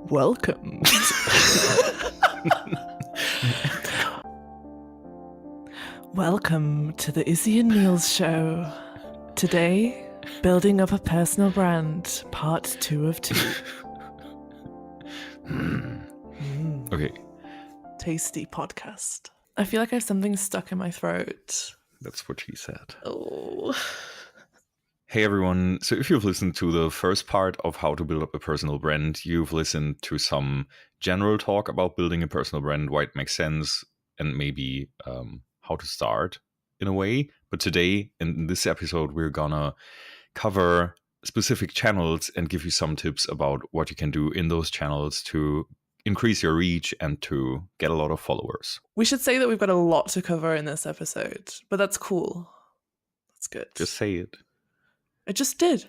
Welcome. Welcome to the Izzy and Niels show. Today, building up a personal brand, part 2 of 2. Okay. Tasty podcast. I feel like I have something stuck in my throat. That's what she said. Oh. Hey everyone, so if you've listened to the first part of how to build up a personal brand, you've listened to some general talk about building a personal brand, why it makes sense, and maybe how to start in a way. But today, in this episode, we're gonna cover specific channels and give you some tips about what you can do in those channels to increase your reach and to get a lot of followers. We should say that we've got a lot to cover in this episode, but that's cool. That's good. Just say it. I just did.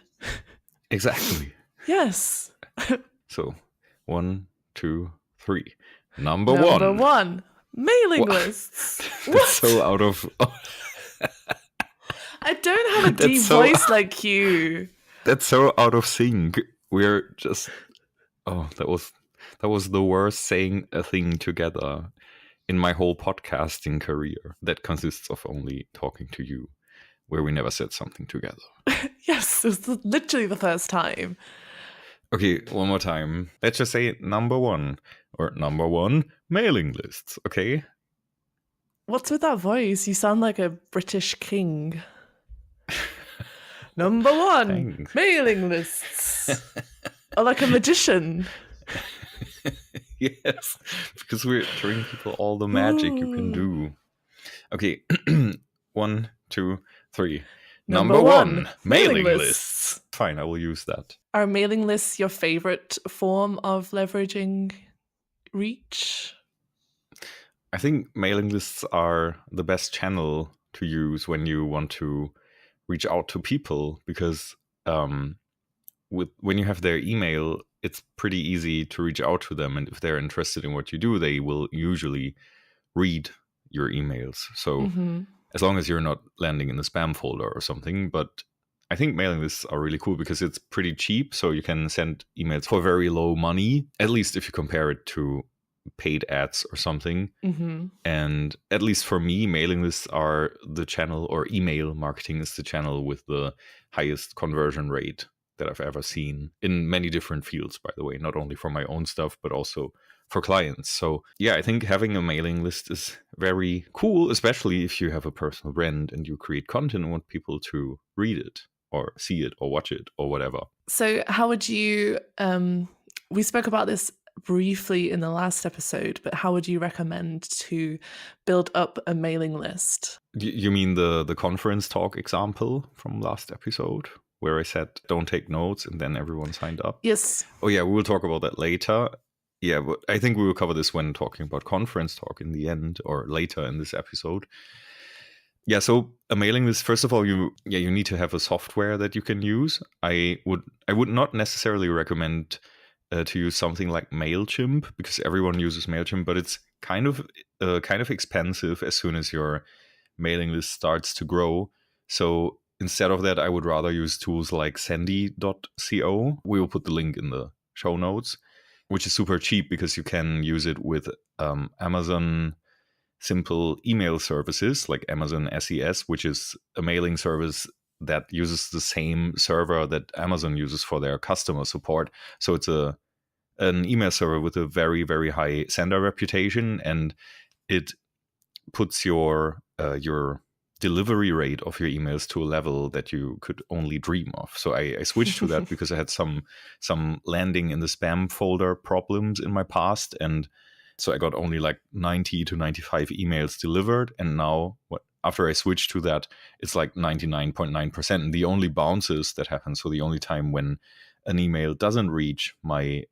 Exactly. Yes. So, 1, 2, 3. Number one. one. Mailing lists. That's so out of... I don't have a deep voice like you. That's so out of sync. We're just... Oh, that was the worst saying a thing together in my whole podcasting career that consists of only talking to you, where we never said something together. Yes, it was literally the first time. Okay, one more time. Let's just say number one mailing lists, okay? What's with that voice? You sound like a British king. Number one, Thanks. mailing lists. Or like a magician. Yes, because we're showing people all the magic you can do. Okay, 1, 2, 3. Number one, mailing lists. Fine, I will use that. Are mailing lists your favorite form of leveraging reach? I think mailing lists are the best channel to use when you want to reach out to people, because when you have their email, it's pretty easy to reach out to them, and if they're interested in what you do, they will usually read your emails. So as long as you're not landing in the spam folder or something. But I think mailing lists are really cool because it's pretty cheap, so you can send emails for very low money, at least if you compare it to paid ads or something. And at least for me, mailing lists are the channel, or email marketing is the channel with the highest conversion rate that I've ever seen in many different fields, by the way, not only for my own stuff, but also for clients. So yeah, I think having a mailing list is very cool, especially if you have a personal brand and you create content and want people to read it or see it or watch it or whatever. So how would you, we spoke about this briefly in the last episode, but how would you recommend to build up a mailing list? You mean the conference talk example from last episode, where I said don't take notes and then everyone signed up? Yes. Oh yeah, we will talk about that later. Yeah, but I think we will cover this when talking about conference talk in the end or later in this episode. Yeah, so a mailing list, first of all, you need to have a software that you can use. I would not necessarily recommend to use something like MailChimp, because everyone uses MailChimp, but it's kind of expensive as soon as your mailing list starts to grow. So instead of that, I would rather use tools like Sendy.co. We will put the link in the show notes, which is super cheap because you can use it with Amazon simple email services like Amazon SES, which is a mailing service that uses the same server that Amazon uses for their customer support. So it's an email server with a very, very high sender reputation, and it puts your delivery rate of your emails to a level that you could only dream of. So I switched to that because I had some landing in the spam folder problems in my past, and so I got only like 90 to 95 emails delivered. And now, after I switched to that, it's like 99.9%. And the only bounces that happen, so the only time when an email doesn't reach my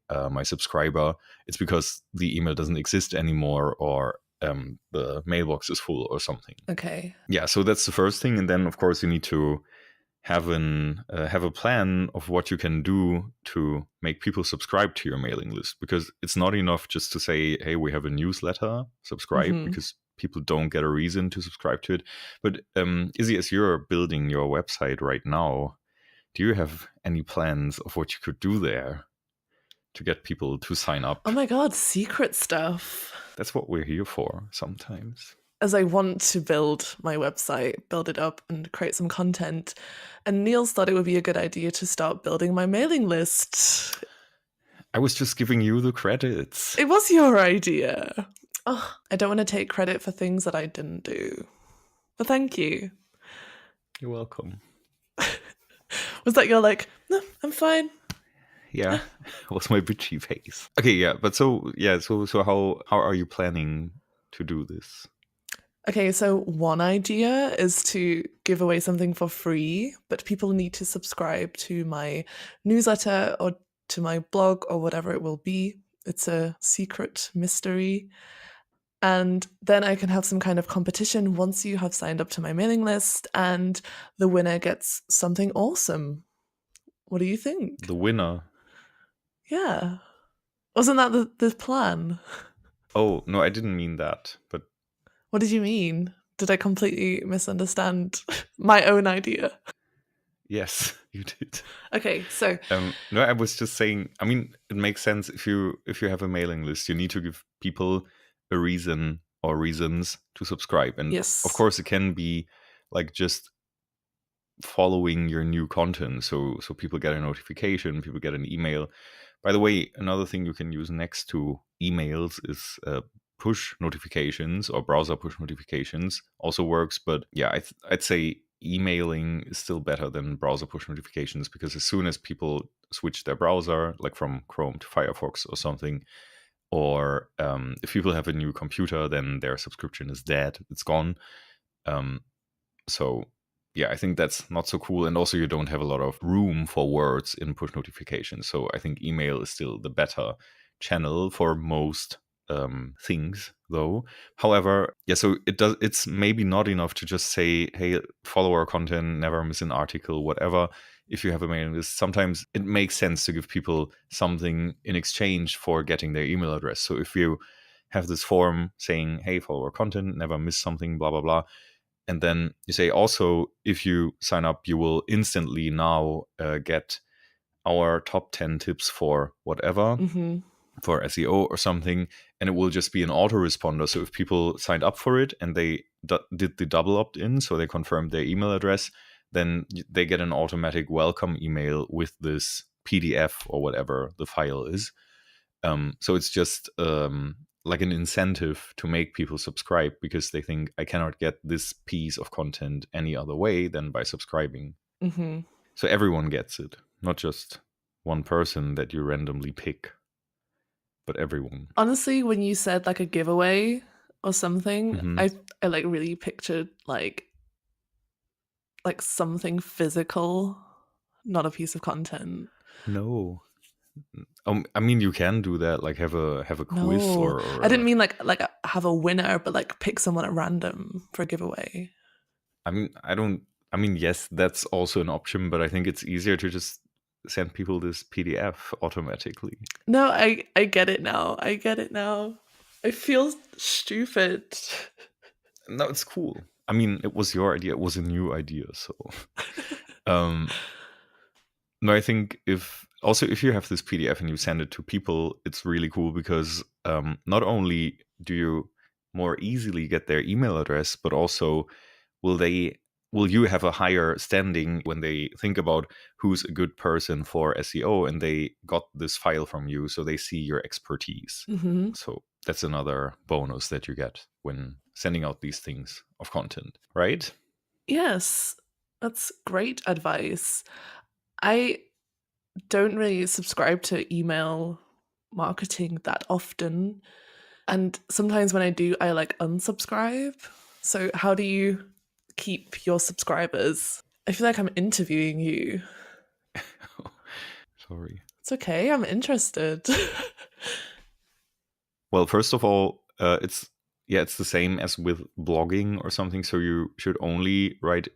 subscriber, it's because the email doesn't exist anymore, or the mailbox is full or something. Okay. Yeah, so that's the first thing. And then, of course, you need to have a plan of what you can do to make people subscribe to your mailing list, because it's not enough just to say, hey, we have a newsletter, subscribe, because people don't get a reason to subscribe to it. But Izzy, as you're building your website right now, do you have any plans of what you could do there to get people to sign up. Oh my god, secret stuff. That's what we're here for sometimes. As I want to build my website, build it up and create some content. And Niels thought it would be a good idea to start building my mailing list. I was just giving you the credits. It was your idea. Oh, I don't want to take credit for things that I didn't do. But thank you. You're welcome. Was that your like, no, I'm fine? Yeah, was my bitchy face. Okay, yeah, but so how are you planning to do this? Okay, so one idea is to give away something for free, but people need to subscribe to my newsletter or to my blog or whatever it will be. It's a secret mystery. And then I can have some kind of competition once you have signed up to my mailing list, and the winner gets something awesome. What do you think? The winner? Yeah. Wasn't that the plan? Oh, no, I didn't mean that, but... What did you mean? Did I completely misunderstand my own idea? Yes, you did. Okay, so... No, I was just saying, I mean, it makes sense if you have a mailing list, you need to give people a reason or reasons to subscribe. And yes, of course, it can be like just following your new content. So people get a notification, people get an email. By the way, another thing you can use next to emails is push notifications, or browser push notifications also works. But yeah, I'd say emailing is still better than browser push notifications, because as soon as people switch their browser, like from Chrome to Firefox or something, or if people have a new computer, then their subscription is dead, it's gone. So yeah, I think that's not so cool. And also you don't have a lot of room for words in push notifications. So I think email is still the better channel for most things, though. However, yeah, so it's maybe not enough to just say, hey, follow our content, never miss an article, whatever. If you have a mailing list, sometimes it makes sense to give people something in exchange for getting their email address. So if you have this form saying, hey, follow our content, never miss something, blah, blah, blah. And then you say also, if you sign up, you will instantly now get our top 10 tips for whatever, for SEO or something. And it will just be an autoresponder. So if people signed up for it and they did the double opt-in, so they confirmed their email address, then they get an automatic welcome email with this PDF or whatever the file is. So it's just like an incentive to make people subscribe, because they think, I cannot get this piece of content any other way than by subscribing. So everyone gets it, not just one person that you randomly pick, but everyone. Honestly, when you said like a giveaway or something, I like really pictured like something physical, not a piece of content. No. I mean, you can do that, like have a quiz, No, or I didn't mean like have a winner, but like pick someone at random for a giveaway. I mean, yes, that's also an option, but I think it's easier to just send people this PDF automatically. No, I get it now. I get it now. I feel stupid. No, it's cool. I mean, it was your idea. It was a new idea, so no, I think if you have this PDF and you send it to people, it's really cool, because not only do you more easily get their email address, but also will you have a higher standing when they think about who's a good person for SEO, and they got this file from you, so they see your expertise. So that's another bonus that you get when sending out these things of content, right? Yes, that's great advice. I don't really subscribe to email marketing that often. And sometimes when I do, I like unsubscribe. So how do you keep your subscribers? I feel like I'm interviewing you. Sorry. It's okay, I'm interested. Well, first of all, it's the same as with blogging or something. So you should only write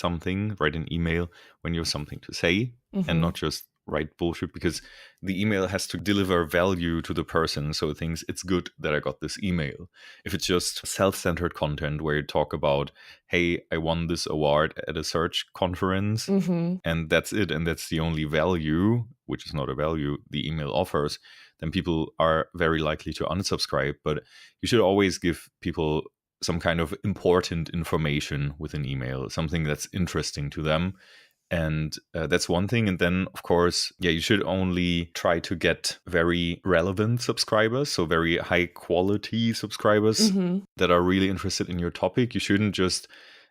an email when you have something to say, and not just write bullshit, because the email has to deliver value to the person, so it thinks it's good that I got this email. If it's just self-centered content where you talk about, hey, I won this award at a search conference, and that's it, and that's the only value, which is not a value the email offers, then people are very likely to unsubscribe. But you should always give people some kind of important information with an email, something that's interesting to them. And that's one thing. And then, of course, you should only try to get very relevant subscribers, so very high quality subscribers that are really interested in your topic. You shouldn't just,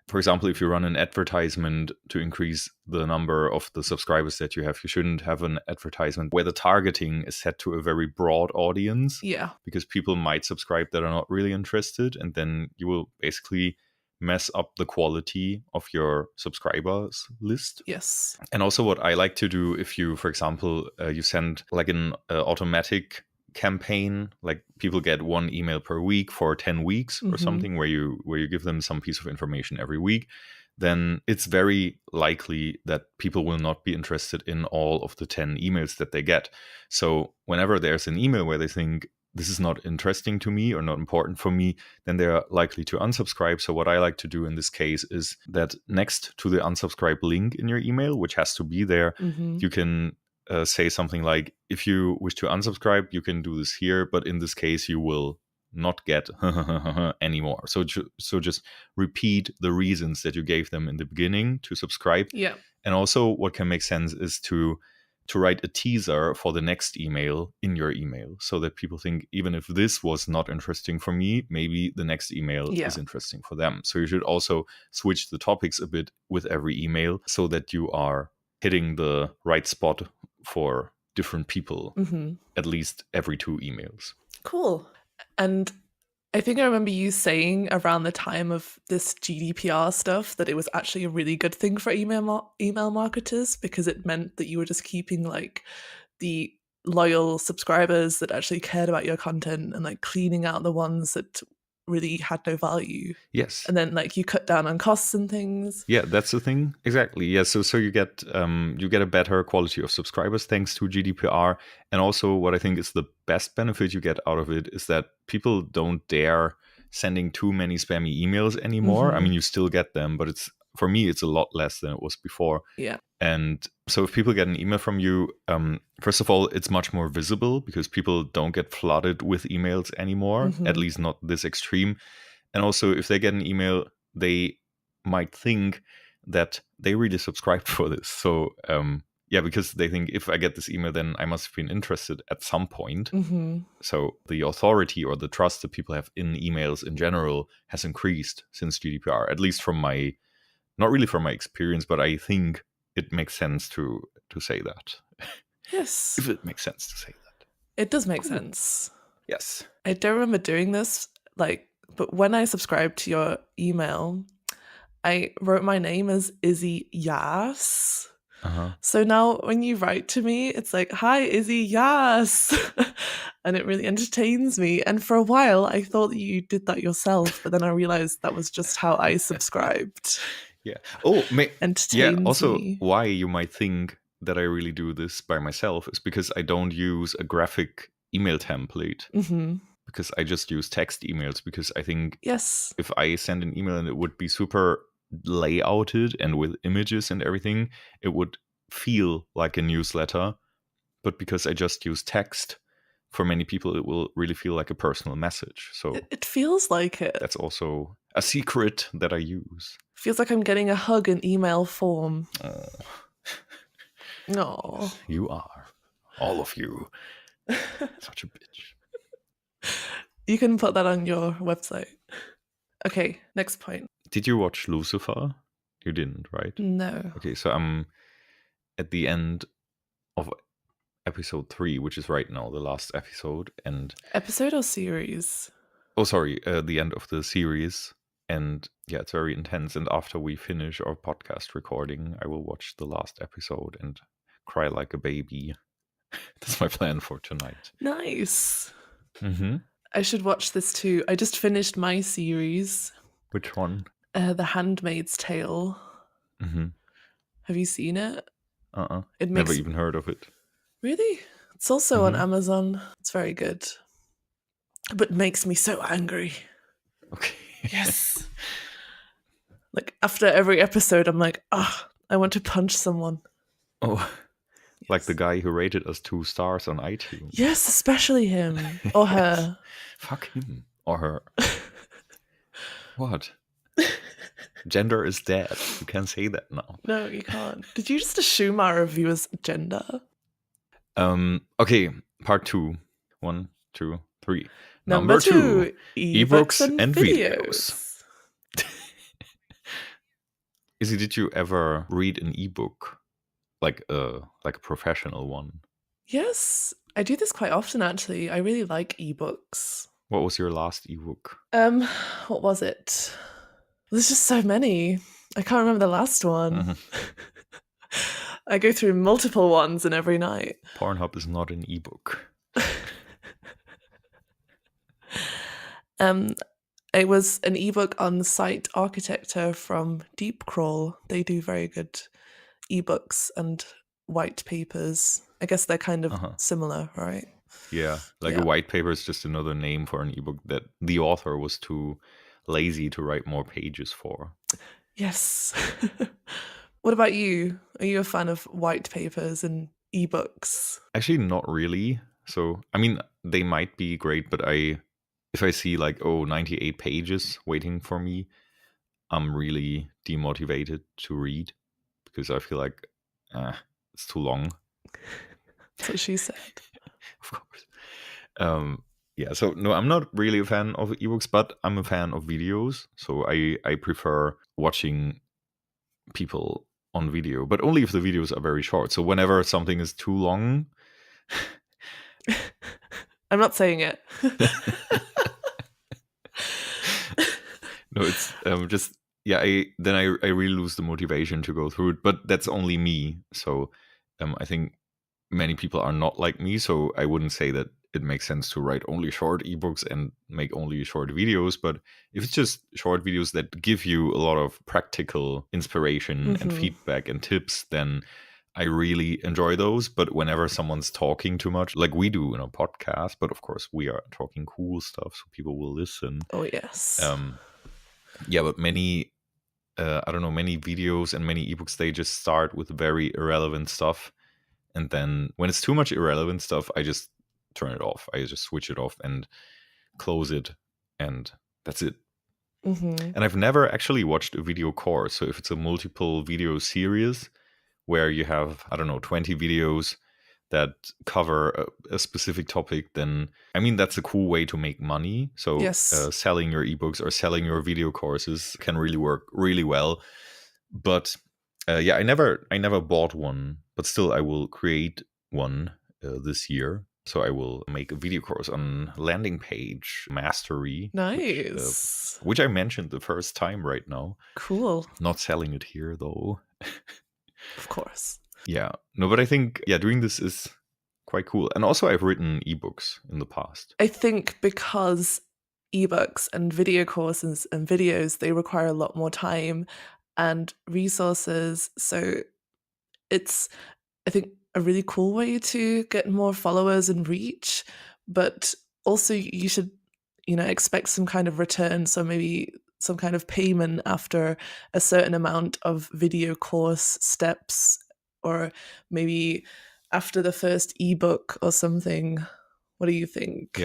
for example, if you run an advertisement to increase the number of the subscribers that you have, you shouldn't have an advertisement where the targeting is set to a very broad audience. Yeah. Because people might subscribe that are not really interested, and then you will basically mess up the quality of your subscribers list. Yes. And also what I like to do, if you, for example, you send like an automatic campaign, like people get one email per week for 10 weeks or something, where you give them some piece of information every week, then it's very likely that people will not be interested in all of the 10 emails that they get. So whenever there's an email where they think this is not interesting to me or not important for me, then they're likely to unsubscribe. So what I like to do in this case is that next to the unsubscribe link in your email, which has to be there, you can say something like, if you wish to unsubscribe, you can do this here, but in this case, you will not get anymore. So just repeat the reasons that you gave them in the beginning to subscribe. Yeah. And also what can make sense is to write a teaser for the next email in your email, so that people think, even if this was not interesting for me, maybe the next email is interesting for them. So you should also switch the topics a bit with every email, so that you are hitting the right spot for different people, at least every 2 emails. Cool. And I think I remember you saying around the time of this GDPR stuff that it was actually a really good thing for email marketers, because it meant that you were just keeping like the loyal subscribers that actually cared about your content, and like cleaning out the ones that really had no value. Yes. And then like you cut down on costs and things. Yeah, that's the thing. Exactly. Yeah. So you get a better quality of subscribers thanks to GDPR. And also what I think is the best benefit you get out of it is that people don't dare sending too many spammy emails anymore. I mean, you still get them, but for me, it's a lot less than it was before. Yeah. And so if people get an email from you, first of all, it's much more visible, because people don't get flooded with emails anymore, at least not this extreme. And also, if they get an email, they might think that they really subscribed for this. So, because they think, if I get this email, then I must have been interested at some point. So the authority or the trust that people have in emails in general has increased since GDPR, at least not really from my experience, but I think it makes sense to say that. Yes. If it makes sense to say that. It does make sense. Yes. I don't remember doing this, but when I subscribed to your email, I wrote my name as Izzy Yas. So now when you write to me, it's like, hi, Izzy Yas. And it really entertains me. And for a while, I thought that you did that yourself, but then I realized that was just how I subscribed. Yeah. Oh, entertains also, me. why you might think that I really do this by myself is because I don't use a graphic email template. Because I just use text emails, because I think if I send an email and it would be super layouted and with images and everything, it would feel like a newsletter. But because I just use text, for many people it will really feel like a personal message. So it feels like it. That's also a secret that I use. Feels like I'm getting a hug in email form. No. You are. All of you. Such a bitch. You can put that on your website. Okay, next point. Did you watch Lucifer? You didn't, right? No. Okay, so I'm at the end of episode 3, which is right now the last episode. And episode or series? Oh, sorry, the end of the series. And yeah, it's very intense. And after we finish our podcast recording, I will watch the last episode and cry like a baby. That's my plan for tonight. Nice. I should watch this too. I just finished my series. Which one? The Handmaid's Tale. Have you seen it? It Never makes even heard of it. really. It's also on Mm-hmm. Amazon. It's very good, but makes me so angry. Okay. Yes. Like after every episode, I'm like, ah, I want to punch someone. Oh, like the Yes. guy who rated us 2 stars on iTunes. Yes, especially him or her. Fuck him or her. What? Gender is dead. You can't say that now. No, you can't. Did you just assume our review is gender? Okay, part 2. 1, 2, 3. Number Number 2. 2, ebooks Ebooks and and videos. videos. Izzy, did you ever read an ebook? Like a professional one? Yes, I do this quite often actually. I really like ebooks. What was your last ebook? What was it? There's just so many. I can't remember the last one. Mhm. I go through multiple ones in every night. Pornhub is not an ebook. It was an ebook on site architecture from Deepcrawl. They do very good ebooks and white papers. I guess they're kind of similar, right? Yeah, like a white paper is just another name for an ebook that the author was too lazy to write more pages for. Yes. What about you? Are you a fan of white papers and ebooks? Actually, not really. So, I mean, they might be great, but if I see like, 98 pages waiting for me, I'm really demotivated to read because I feel like it's too long. That's what she said. Of course. Yeah, so no, I'm not really a fan of ebooks, but I'm a fan of videos. So I prefer watching people on video, but only if the videos are very short. So whenever something is too long, I'm not saying it. no, it's just yeah. I really lose the motivation to go through it, but that's only me. So I think many people are not like me. So I wouldn't say that it makes sense to write only short ebooks and make only short videos. But if it's just short videos that give you a lot of practical inspiration and feedback and tips, then I really enjoy those. But whenever someone's talking too much, like we do in a podcast, but of course we are talking cool stuff, so people will listen. Oh, yes. Yeah, but many, I don't know, many videos and many ebooks, they just start with very irrelevant stuff. And then when it's too much irrelevant stuff, I just turn it off. I just switch it off and close it. And that's it. And I've never actually watched a video course. So if it's a multiple video series where you have, I don't know, 20 videos that cover a specific topic, then I mean, that's a cool way to make money. So Yes. Selling your ebooks or selling your video courses can really work really well. But yeah, I never bought one, but still I will create one this year. So I will make a video course on landing page mastery. Nice. Which I mentioned the first time right now. Cool. Not selling it here though. Of course. Yeah. No, but I think, yeah, doing this is quite cool. And also I've written ebooks in the past. I think because ebooks and video courses and videos, they require a lot more time and resources. So it's, I think, a really cool way to get more followers and reach. But also you should, expect some kind of return. So maybe some kind of payment after a certain amount of video course steps, or maybe after the first ebook or something. What do you think?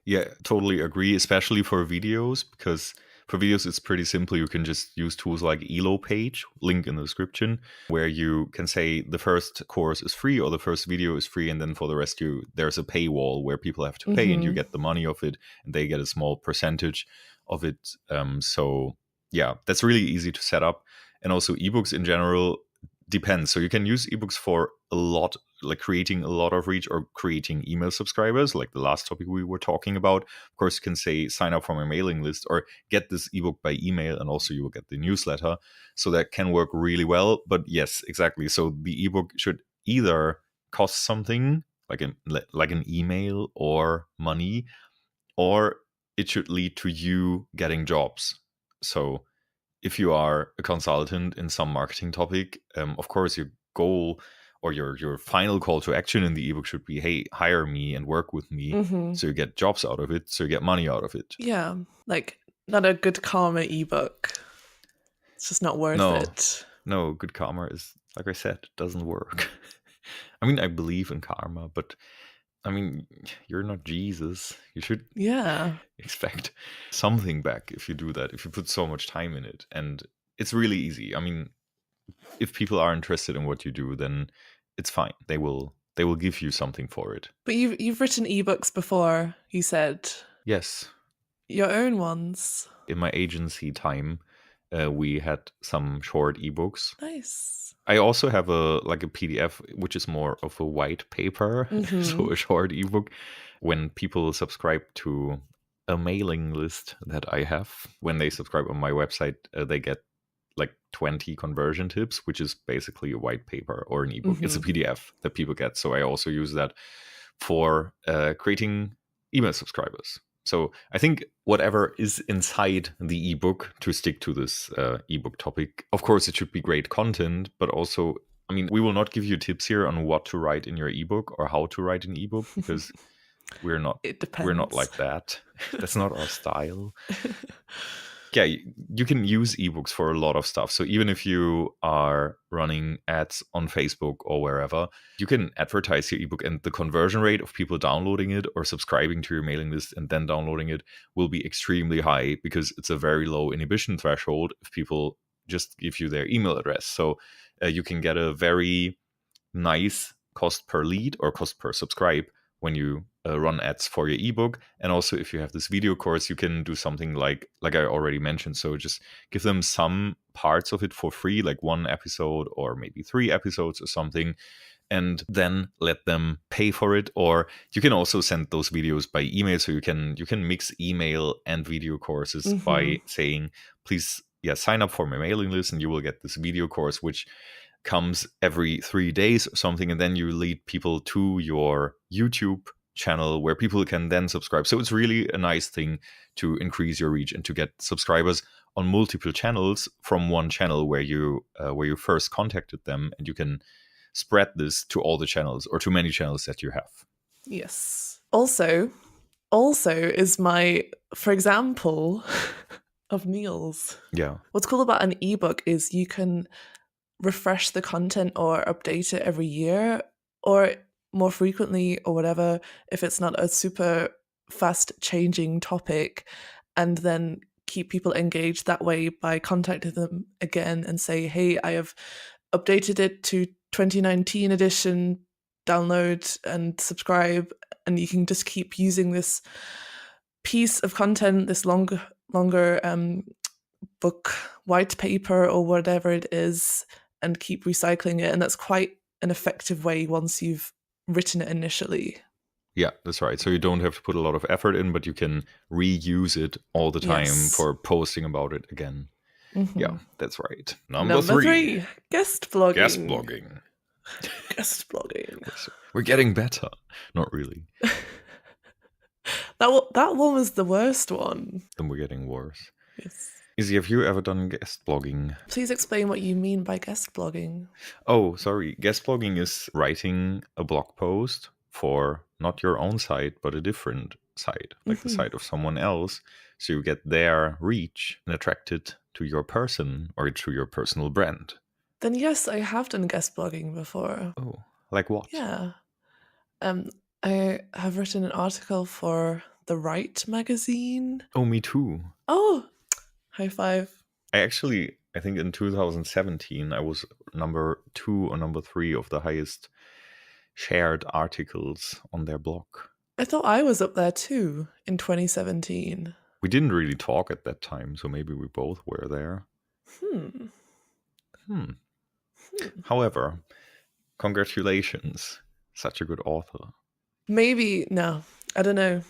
Yeah, totally agree, especially for videos, because for videos it's pretty simple. You can just use tools like Elo Page, link in the description, where you can say the first course is free or the first video is free, and then for the rest there's a paywall where people have to pay and you get the money of it and they get a small percentage of it. So yeah, that's really easy to set up. And also ebooks in general depends. So you can use ebooks for a lot, like creating a lot of reach or creating email subscribers, like the last topic we were talking about. Of course, you can say sign up for my mailing list or get this ebook by email, and also you will get the newsletter. So that can work really well. But yes, exactly. So the ebook should either cost something like an email or money, or it should lead to you getting jobs. So if you are a consultant in some marketing topic, of course, you're goal or your final call to action in the ebook should be, hey, hire me and work with me, so you get jobs out of it, so you get money out of it. Yeah, like not a good karma ebook. It's just not worth No, it. no, good karma is, like I said, doesn't work. I mean, I believe in karma, but I mean, you're not Jesus. You should Yeah. expect something back if you do that, if you put so much time in it. And it's really easy. I mean, if people are interested in what you do, then it's fine. They will give you something for it. But you've written ebooks before, you said. Yes. Your own ones. In my agency time, we had some short ebooks. Nice. I also have a PDF, which is more of a white paper, so a short ebook. When people subscribe to a mailing list that I have, when they subscribe on my website, they get like 20 conversion tips, which is basically a white paper or an ebook. It's a PDF that people get. So I also use that for creating email subscribers. So I think whatever is inside the ebook, to stick to this ebook topic, of course, it should be great content, but also, I mean, we will not give you tips here on what to write in your ebook or how to write an ebook, because we're not like that. That's not our style. Yeah, you can use ebooks for a lot of stuff. So even if you are running ads on Facebook or wherever, you can advertise your ebook, and the conversion rate of people downloading it or subscribing to your mailing list and then downloading it will be extremely high, because it's a very low inhibition threshold if people just give you their email address. So you can get a very nice cost per lead or cost per subscribe when you run ads for your ebook. And also, if you have this video course, you can do something like I already mentioned. So just give them some parts of it for free, like 1 episode or maybe 3 episodes or something, and then let them pay for it. Or you can also send those videos by email. So you can mix email and video courses by saying, please, sign up for my mailing list and you will get this video course, which comes every 3 days or something, and then you lead people to your YouTube channel where people can then subscribe. So it's really a nice thing to increase your reach and to get subscribers on multiple channels from one channel where you first contacted them, and you can spread this to all the channels or to many channels that you have. Yes. Also is my, for example, of Niels. Yeah. What's cool about an ebook is you can refresh the content or update it every year or more frequently or whatever, if it's not a super fast changing topic, and then keep people engaged that way by contacting them again and say, hey, I have updated it to 2019 edition, download and subscribe. And you can just keep using this piece of content, this longer book, white paper or whatever it is, and keep recycling it. And that's quite an effective way once you've written it initially. Yeah, that's right. So you don't have to put a lot of effort in, but you can reuse it all the time for posting about it again. Yeah, that's right. Number 3. Guest blogging. Guest blogging. Guest blogging. We're getting better. Not really. That one was the worst one. Then we're getting worse. Yes. Izzy, have you ever done guest blogging? Please explain what you mean by guest blogging. Oh, sorry. Guest blogging is writing a blog post for not your own site, but a different site, like the site of someone else. So you get their reach and attract it to your person or to your personal brand. Then yes, I have done guest blogging before. Oh, like what? Yeah. I have written an article for The Right magazine. Oh, me too. Oh, high five. I think in 2017, I was number 2 or number 3 of the highest shared articles on their blog. I thought I was up there too in 2017. We didn't really talk at that time, so maybe we both were there. However, congratulations. Such a good author. Maybe, no, I don't know.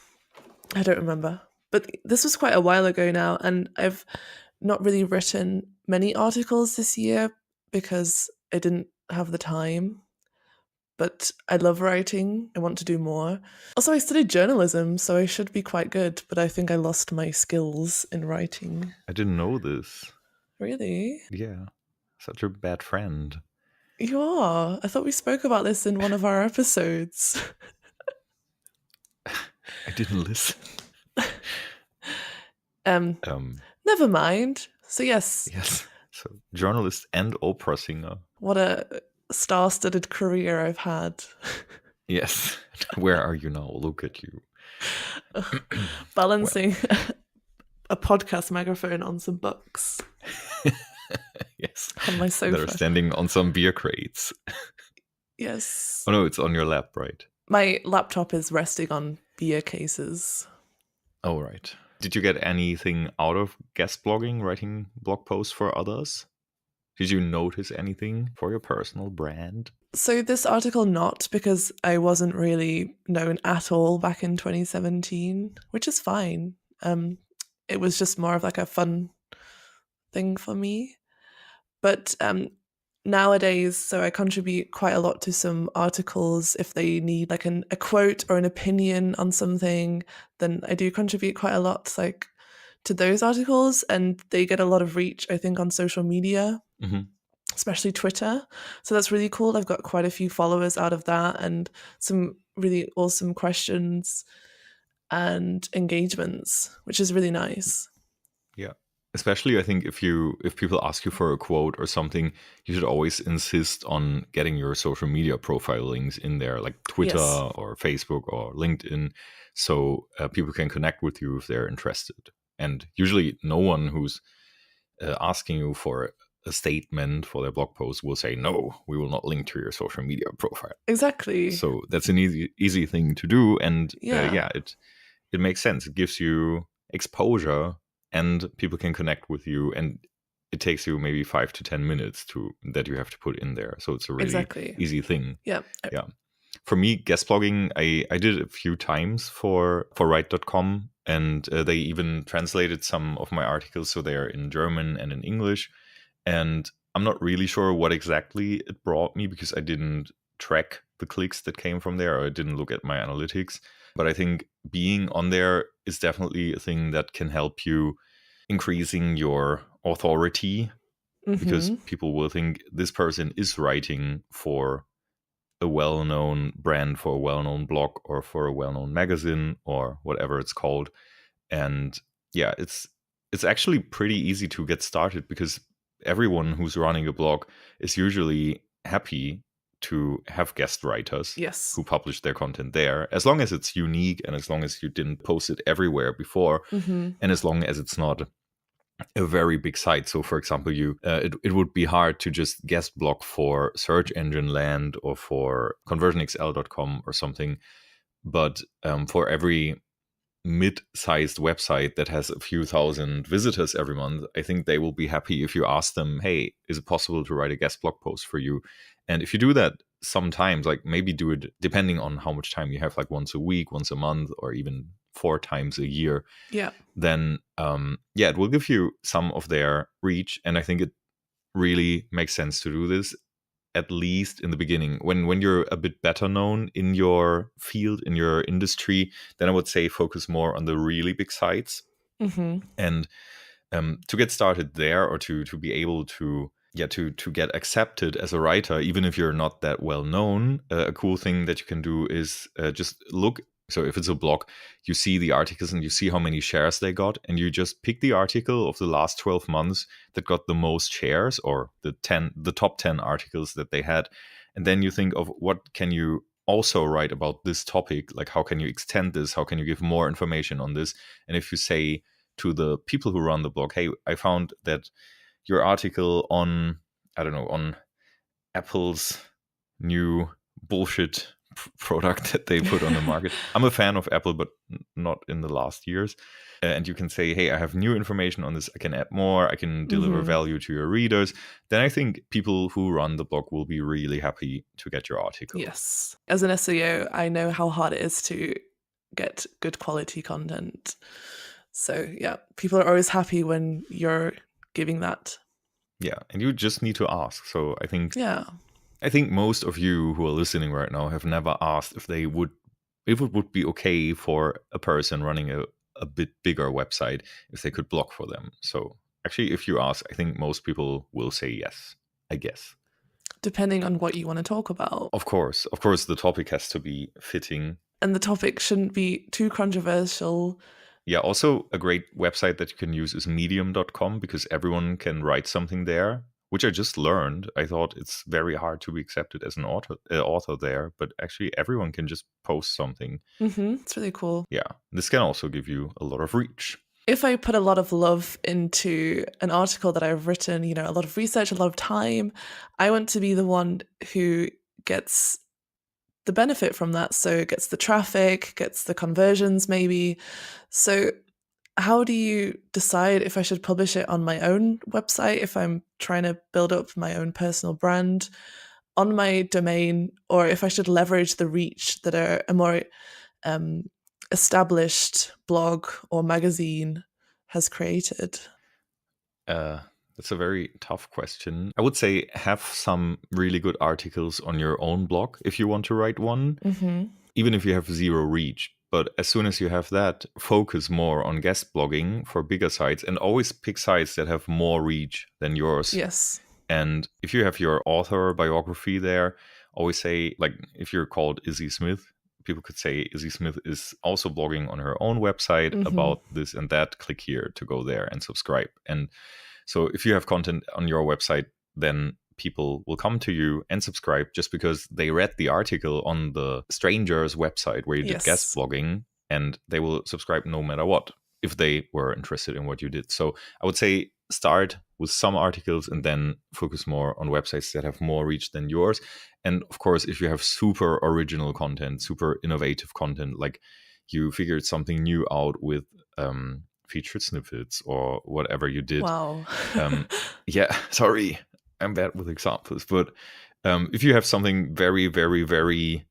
I don't remember. But this was quite a while ago now, and I've not really written many articles this year because I didn't have the time. But I love writing. I want to do more. Also, I studied journalism, so I should be quite good, but I think I lost my skills in writing. I didn't know this. Really? Yeah. Such a bad friend. You are. I thought we spoke about this in one of our episodes. I didn't listen. Um, Never mind. So yes, yes. So journalist and opera singer. what a star-studded career I've had. Yes. Where are you now? Look at you. Well, Balancing a podcast microphone on some books yes. on my That are sofa. standing on some beer crates. Yes. Oh no, it's on your lap, right? My laptop is resting on beer cases. Oh, right. Did you get anything out of guest blogging, writing blog posts for others? Did you notice anything for your personal brand? So this article not, because I wasn't really known at all back in 2017, which is fine. It was just more of like a fun thing for me. But nowadays, so I contribute quite a lot to some articles. If they need like a quote or an opinion on something, then I do contribute quite a lot like to those articles, and they get a lot of reach, I think, on social media, especially Twitter. So that's really cool. I've got quite a few followers out of that, and some really awesome questions and engagements, which is really nice. Yeah. Especially I think if people ask you for a quote or something, you should always insist on getting your social media profile links in there, like Twitter Yes. or Facebook or LinkedIn, so people can connect with you if they're interested. And usually no one who's asking you for a statement for their blog post will say, no, we will not link to your social media profile. Exactly. So that's an easy thing to do. And Yeah. it makes sense. It gives you exposure and people can connect with you, and it takes you maybe 5 to 10 minutes that you have to put in there. So it's a really Exactly. easy thing. Yeah. Yeah. For me, guest blogging, I did it a few times for write.com, and they even translated some of my articles, so they're in German and in English. And I'm not really sure what exactly it brought me because I didn't track the clicks that came from there, or I didn't look at my analytics. But I think being on there is definitely a thing that can help you increasing your authority, because people will think this person is writing for a well-known brand, for a well-known blog, or for a well-known magazine, or whatever it's called. And yeah, it's actually pretty easy to get started, because everyone who's running a blog is usually happy to have guest writers Yes. who publish their content there, as long as it's unique and as long as you didn't post it everywhere before, and as long as it's not a very big site. So for example, it would be hard to just guest blog for Search Engine Land or for conversionxl.com or something. But for every mid-sized website that has a few thousand visitors every month, I think they will be happy if you ask them, hey, is it possible to write a guest blog post for you? And if you do that sometimes, like maybe do it depending on how much time you have, like once a week, once a month, or even 4 times a year, Yeah. then it will give you some of their reach. And I think it really makes sense to do this, at least in the beginning. When you're a bit better known in your field, in your industry, then I would say focus more on the really big sites. And to get started there, or to be able to get accepted as a writer, even if you're not that well known, a cool thing that you can do is just look. So if it's a blog, you see the articles and you see how many shares they got, and you just pick the article of the last 12 months that got the most shares, or the top 10 articles that they had. And then you think of what can you also write about this topic? Like, how can you extend this? How can you give more information on this? And if you say to the people who run the blog, hey, I found that your article on, I don't know, on Apple's new bullshit product that they put on the market. I'm a fan of Apple, but not in the last years. And you can say, hey, I have new information on this. I can add more. I can deliver value to your readers. Then I think people who run the blog will be really happy to get your article. Yes. As an SEO, I know how hard it is to get good quality content. So yeah, people are always happy when you're giving that. Yeah, and you just need to ask. So I think most of you who are listening right now have never asked if it would be okay for a person running a bit bigger website if they could blog for them. So actually, if you ask, I think most people will say yes, I guess. depending on what you want to talk about. Of course, the topic has to be fitting. And the topic shouldn't be too controversial. Yeah, also a great website that you can use is medium.com because everyone can write something there, which I just learned. I thought it's very hard to be accepted as an author there, but actually everyone can just post something. It's really cool. Yeah, this can also give you a lot of reach. If I put a lot of love into an article that I've written, you know, a lot of research, a lot of time, I want to be the one who gets the benefit from that. So gets the traffic, gets the conversions maybe. So how do you decide if I should publish it on my own website, if I'm trying to build up my own personal brand on my domain, or if I should leverage the reach that a more established blog or magazine has created? That's a very tough question. I would say have some really good articles on your own blog if you want to write one, even if you have zero reach. But as soon as you have that, focus more on guest blogging for bigger sites and always pick sites that have more reach than yours. Yes. And if you have your author biography there, always say, like, if you're called Izzy Smith, people could say Izzy Smith is also blogging on her own website about this and that. Click here to go there and subscribe. And so if you have content on your website, then people will come to you and subscribe just because they read the article on the stranger's website where you did guest blogging, and they will subscribe no matter what if they were interested in what you did. So I would say start with some articles and then focus more on websites that have more reach than yours. And of course, if you have super original content, super innovative content, like you figured something new out with featured snippets or whatever you did. Wow. Yeah, sorry, I'm bad with examples. But if you have something very, very, very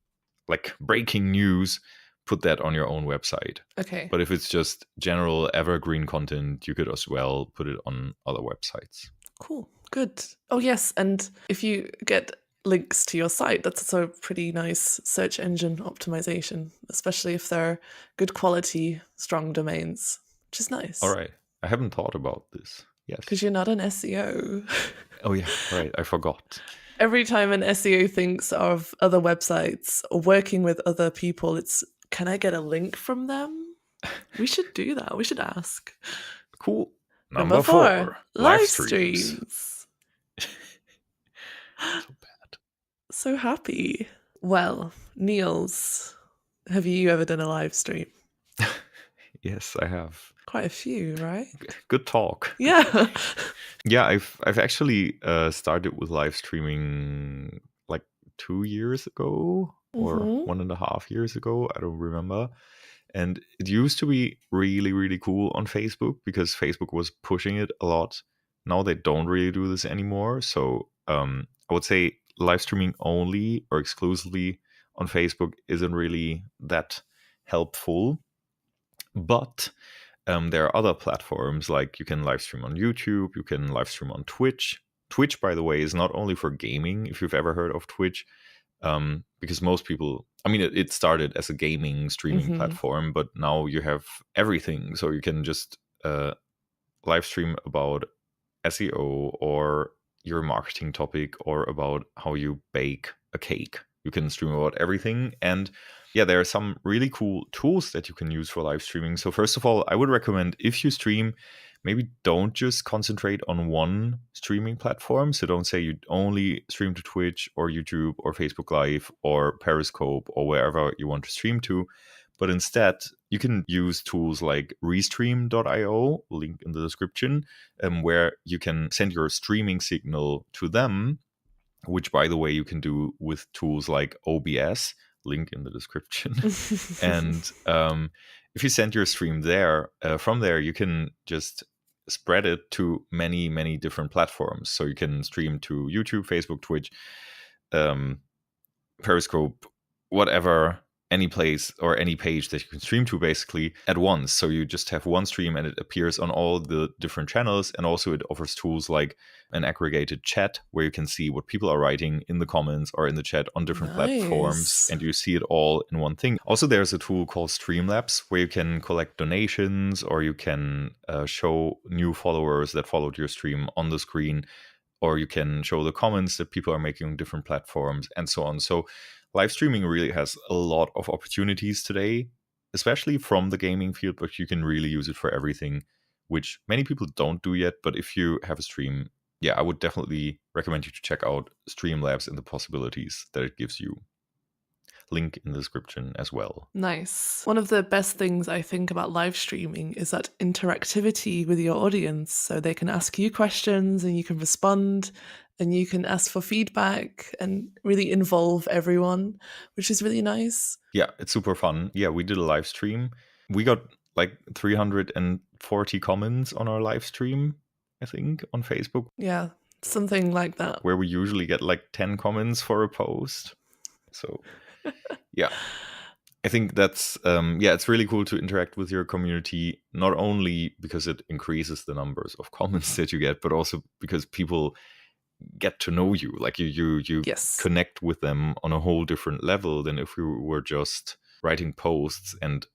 like breaking news, put that on your own website. Okay. But if it's just general evergreen content, you could as well put it on other websites. Cool. Good. Oh, yes. And if you get links to your site, that's also pretty nice search engine optimization, especially if they're good quality, strong domains, which is nice. All right. I haven't thought about this. Yes. Because you're not an SEO. Oh, yeah. Right. I forgot. Every time an SEO thinks of other websites or working with other people, it's, can I get a link from them? We should do that. We should ask. Cool. Number 4, live streams. So bad. So happy. Well, Niels, have you ever done a live stream? Yes, I have. Quite a few, right? Good talk. Yeah. Yeah, I've actually started with live streaming like 2 years ago or 1.5 years ago. I don't remember. And it used to be really, really cool on Facebook because Facebook was pushing it a lot. Now they don't really do this anymore. So I would say live streaming only or exclusively on Facebook isn't really that helpful. But there are other platforms, like you can live stream on YouTube, you can live stream on Twitch. Twitch, by the way, is not only for gaming, if you've ever heard of Twitch, because most people, I mean, it started as a gaming streaming platform, but now you have everything. So you can just live stream about SEO or your marketing topic or about how you bake a cake. You can stream about everything. And yeah, there are some really cool tools that you can use for live streaming. So first of all, I would recommend if you stream, maybe don't just concentrate on one streaming platform. So don't say you only stream to Twitch or YouTube or Facebook Live or Periscope or wherever you want to stream to. But instead, you can use tools like restream.io, link in the description, where you can send your streaming signal to them, which, by the way, you can do with tools like OBS, link in the description. And if you send your stream there, from there, you can just spread it to many, many different platforms. So you can stream to YouTube, Facebook, Twitch, Periscope, whatever, any place or any page that you can stream to basically at once. So you just have one stream and it appears on all the different channels. And also it offers tools like an aggregated chat where you can see what people are writing in the comments or in the chat on different platforms, and you see it all in one thing. Also, there's a tool called Streamlabs where you can collect donations or you can show new followers that followed your stream on the screen or you can show the comments that people are making on different platforms, and so on. So live streaming really has a lot of opportunities today, especially from the gaming field, but you can really use it for everything, which many people don't do yet. But if you have a stream, yeah, I would definitely recommend you to check out Streamlabs and the possibilities that it gives you. Link in the description as well. Nice. One of the best things I think about live streaming is that interactivity with your audience. So they can ask you questions and you can respond and you can ask for feedback and really involve everyone, which is really nice. Yeah, it's super fun. Yeah, we did a live stream. We got like 340 comments on our live stream, I think, on Facebook. Yeah, something like that. Where we usually get like 10 comments for a post. So, yeah. I think that's, it's really cool to interact with your community, not only because it increases the numbers of comments that you get, but also because people get to know you. Like you Yes. connect with them on a whole different level than if we were just writing posts and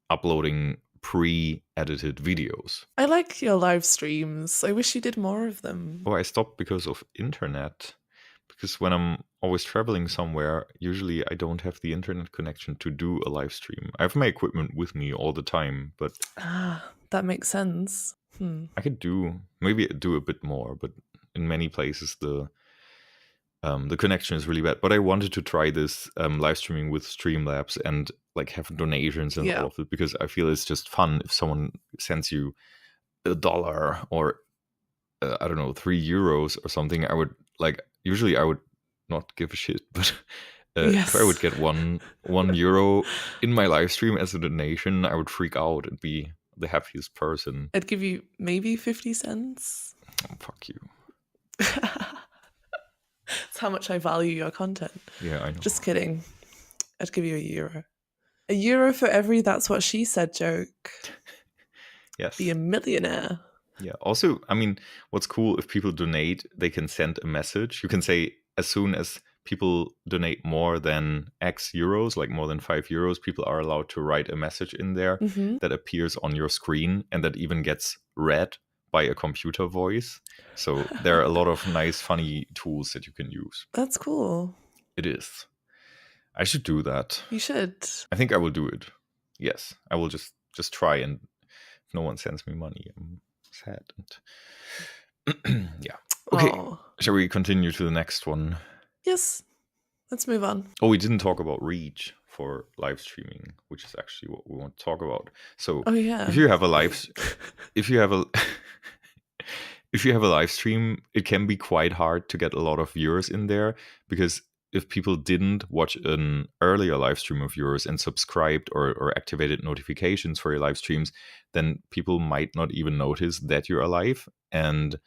uploading pre-edited videos. I like your live streams. I wish you did more of them. Oh, I stopped because of internet. Because when I'm always traveling somewhere, usually I don't have the internet connection to do a live stream. I have my equipment with me all the time, but that makes sense. I could maybe do a bit more, but in many places the connection is really bad. But I wanted to try this live streaming with Streamlabs and like have donations and all of it, because I feel it's just fun if someone sends you $1 or I don't know, €3 or something. I would usually I would not give a shit, but if I would get €1 in my live stream as a donation, I would freak out and be the happiest person. I'd give you maybe 50 cents. Oh, fuck you. That's how much I value your content. Yeah, I know. Just kidding. I'd give you €1. €1 for every "that's what she said" joke. Yes. Be a millionaire. Yeah. Also, I mean, what's cool, if people donate, they can send a message. You can say, as soon as people donate more than X euros, like more than €5, people are allowed to write a message in there that appears on your screen and that even gets read by a computer voice. So there are a lot of nice, funny tools that you can use. That's cool. It is. I should do that. You should. I think I will do it. Yes, I will just try, and if no one sends me money, I'm sad. And yeah. Okay. Aww. Shall we continue to the next one? Yes. Let's move on. Oh, we didn't talk about reach for live streaming, which is actually what we want to talk about. So, if you have a live, if you have a live stream, it can be quite hard to get a lot of viewers in there, because if people didn't watch an earlier live stream of yours and subscribed or activated notifications for your live streams, then people might not even notice that you're alive. And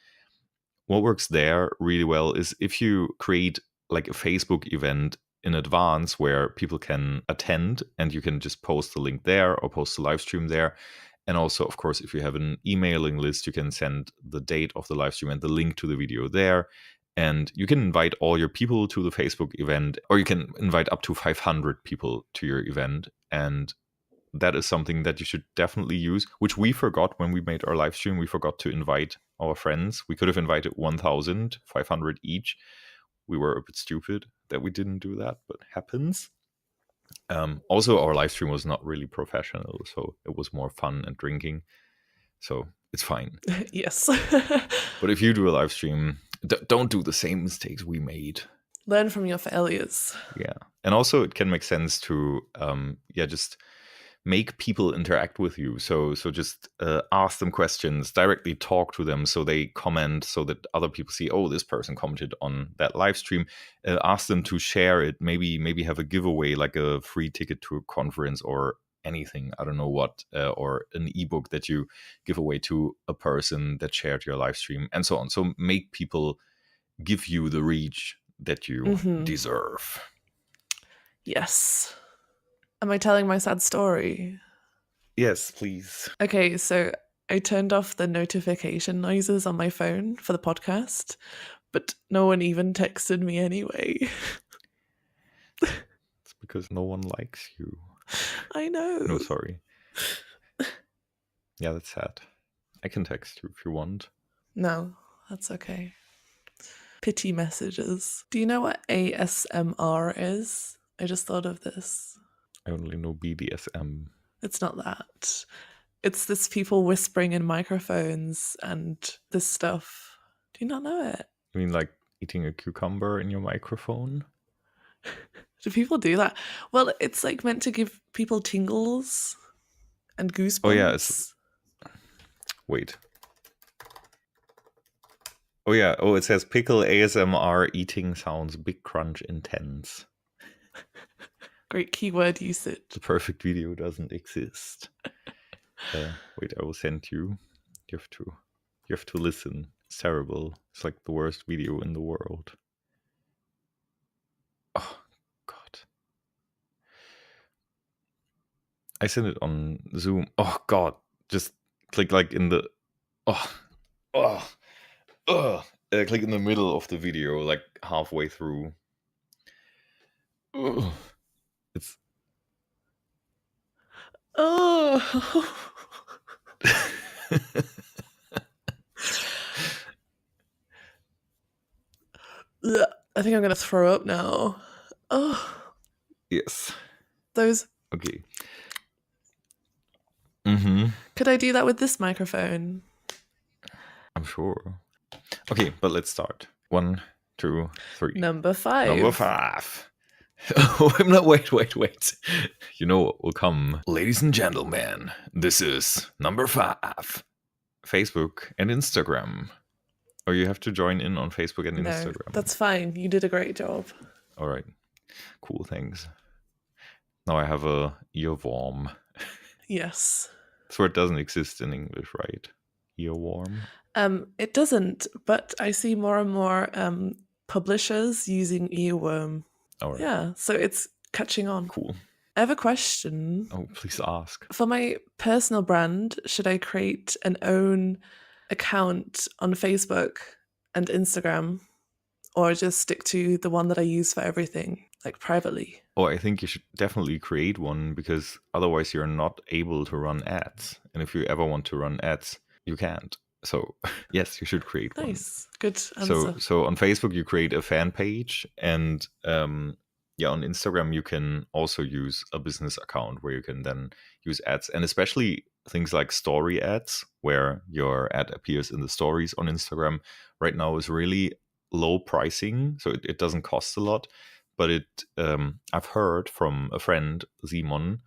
what works there really well is if you create like a Facebook event in advance where people can attend, and you can just post the link there or post the live stream there. And also, of course, if you have an emailing list, you can send the date of the live stream and the link to the video there. And you can invite all your people to the Facebook event, or you can invite up to 500 people to your event. And that is something that you should definitely use, which we forgot when we made our live stream. We forgot to invite our friends. We could have invited 1,500 each. We were a bit stupid that we didn't do that, but happens. Also, our live stream was not really professional, so it was more fun and drinking. So it's fine. Yes. But if you do a live stream, don't do the same mistakes we made. Learn from your failures. Yeah. And also it can make sense to just make people interact with you. So just ask them questions, directly talk to them, so they comment, so that other people see, oh, this person commented on that live stream. Ask them to share it. Maybe have a giveaway, like a free ticket to a conference or anything, I don't know what, or an ebook that you give away to a person that shared your live stream, and so on. So make people give you the reach that you deserve. Yes. Am I telling my sad story? Yes, please. Okay, so I turned off the notification noises on my phone for the podcast, but no one even texted me anyway. It's because no one likes you. I know. No, sorry. Yeah, that's sad. I can text you if you want. No, that's okay. pity messages. Do you know what ASMR is? I just thought of this. I only know BDSM. It's not that. It's this people whispering in microphones and this stuff. Do you not know it? You mean like eating a cucumber in your microphone? Do people do that? Well, it's like meant to give people tingles and goosebumps. Oh yeah, it's wait. Oh yeah, oh it says pickle ASMR eating sounds big crunch intense. Great keyword usage. The perfect video doesn't exist. Wait, I will send you. You have to listen. It's terrible. It's like the worst video in the world. Oh god. I sent it on Zoom. Oh god. Just click like in the click in the middle of the video, like halfway through. Ugh. It's oh. I think I'm gonna throw up now. Oh. Yes. Those. Okay. Mm-hmm. Could I do that with this microphone? I'm sure. Okay, but let's start. 1, 2, 3. Number 5. Number 5. Oh, I'm not. Wait. You know what will come. Ladies and gentlemen, this is number 5. Facebook and Instagram. Or you have to join in on Facebook and Instagram. That's fine. You did a great job. All right. Cool, thanks. Now I have a earworm. Yes. This word doesn't exist in English, right? Earworm? It doesn't, but I see more and more publishers using earworm. All right. Yeah, so it's catching on. Cool. I have a question. Oh, please ask. For my personal brand, should I create an own account on Facebook and Instagram, or just stick to the one that I use for everything, like privately? Oh, I think you should definitely create one, because otherwise you're not able to run ads. And if you ever want to run ads, you can't. So yes, you should create one. Nice. Good answer. So on Facebook you create a fan page, and on Instagram you can also use a business account where you can then use ads, and especially things like story ads, where your ad appears in the stories on Instagram right now is really low pricing, so it doesn't cost a lot. But I've heard from a friend, Simon,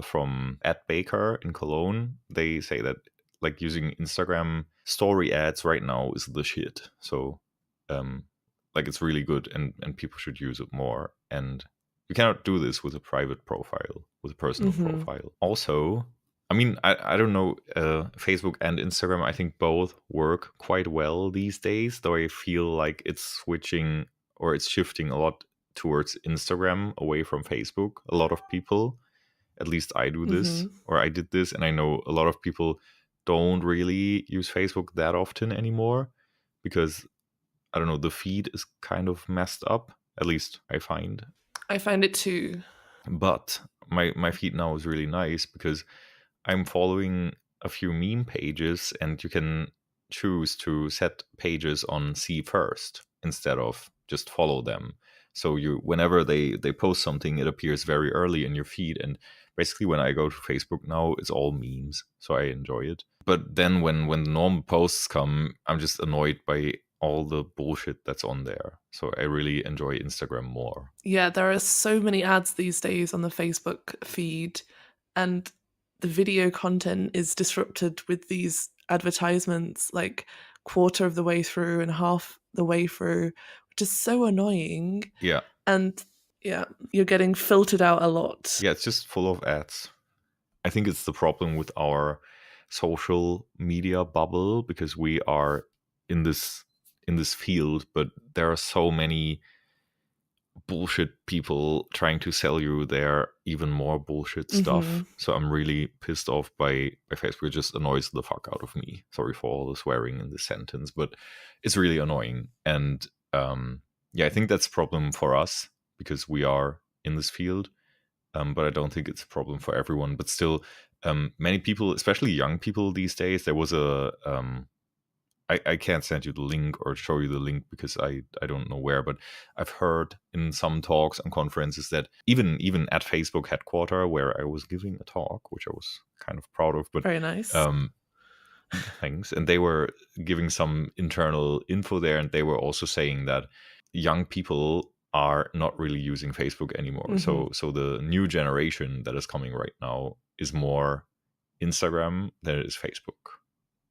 from Ad Baker in Cologne. They say that like using Instagram story ads right now is the shit. So like it's really good, and people should use it more. And you cannot do this with a private profile, with a personal profile. Also, I mean, I don't know, Facebook and Instagram, I think both work quite well these days, though I feel like it's switching, or it's shifting a lot towards Instagram away from Facebook. A lot of people, at least I do this, or I did this, and I know a lot of people don't really use Facebook that often anymore, because I don't know, the feed is kind of messed up. At least I find it too. But my feed now is really nice, because I'm following a few meme pages, and you can choose to set pages on see first instead of just follow them. So whenever they post something, it appears very early in your feed. And basically when I go to Facebook now, it's all memes, so I enjoy it. But then when the normal posts come, I'm just annoyed by all the bullshit that's on there. So I really enjoy Instagram more. Yeah, there are so many ads these days on the Facebook feed, and the video content is disrupted with these advertisements like quarter of the way through and half the way through, which is so annoying. Yeah. And yeah, you're getting filtered out a lot. Yeah, it's just full of ads. I think it's the problem with our social media bubble, because we are in this field, but there are so many bullshit people trying to sell you their even more bullshit stuff. So I'm really pissed off by Facebook. It just annoys the fuck out of me. Sorry for all the swearing in this sentence, but it's really annoying. And I think that's a problem for us, because we are in this field. But I don't think it's a problem for everyone. But still, many people, especially young people these days, there was I can't send you the link or show you the link because I don't know where, but I've heard in some talks and conferences that even at Facebook headquarters, where I was giving a talk, which I was kind of proud of, but Very nice. um, things, and they were giving some internal info there, and they were also saying that young people are not really using Facebook anymore. So the new generation that is coming right now is more Instagram than it is Facebook,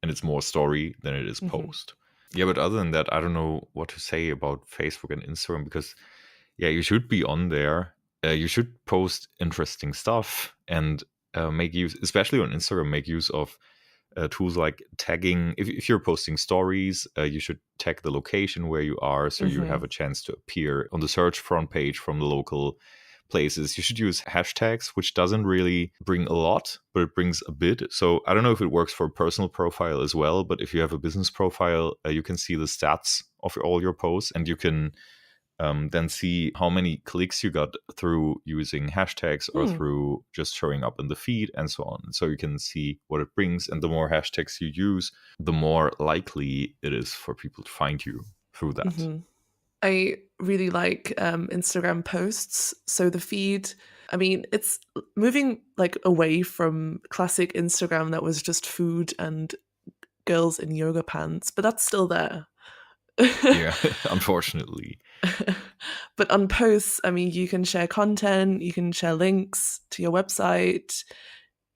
and it's more story than it is post. Yeah, but other than that, I don't know what to say about Facebook and Instagram, because yeah, you should be on there. You should post interesting stuff and make use, especially on Instagram, make use of tools like tagging. If you're posting stories, you should tag the location where you are, so you have a chance to appear on the search front page from the local places. You should use hashtags, which doesn't really bring a lot, but it brings a bit. So I don't know if it works for a personal profile as well, but if you have a business profile, you can see the stats of all your posts, and you can then see how many clicks you got through using hashtags or through just showing up in the feed and so on. So you can see what it brings. And the more hashtags you use, the more likely it is for people to find you through that. I really like Instagram posts. So the feed, I mean, it's moving like away from classic Instagram that was just food and girls in yoga pants, but that's still there. Yeah, unfortunately. But on posts, I mean, you can share content, you can share links to your website,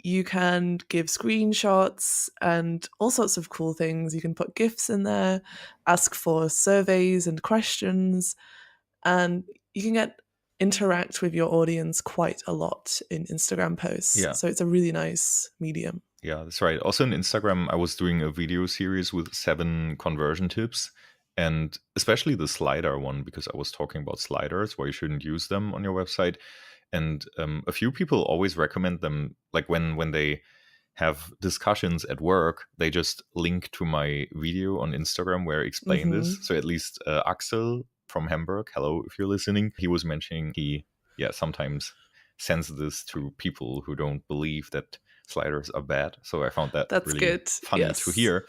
you can give screenshots and all sorts of cool things. You can put GIFs in there, ask for surveys and questions, and you can interact with your audience quite a lot in Instagram posts. Yeah. So it's a really nice medium. Yeah, that's right. Also on Instagram, I was doing a video series with 7 conversion tips, and especially the slider one, because I was talking about sliders, why you shouldn't use them on your website. And a few people always recommend them, like when they have discussions at work, they just link to my video on Instagram where I explain this. So at least Axel from Hamburg, hello if you're listening, he was mentioning he sometimes sends this to people who don't believe that sliders are bad. So I found that That's really good. funny to hear.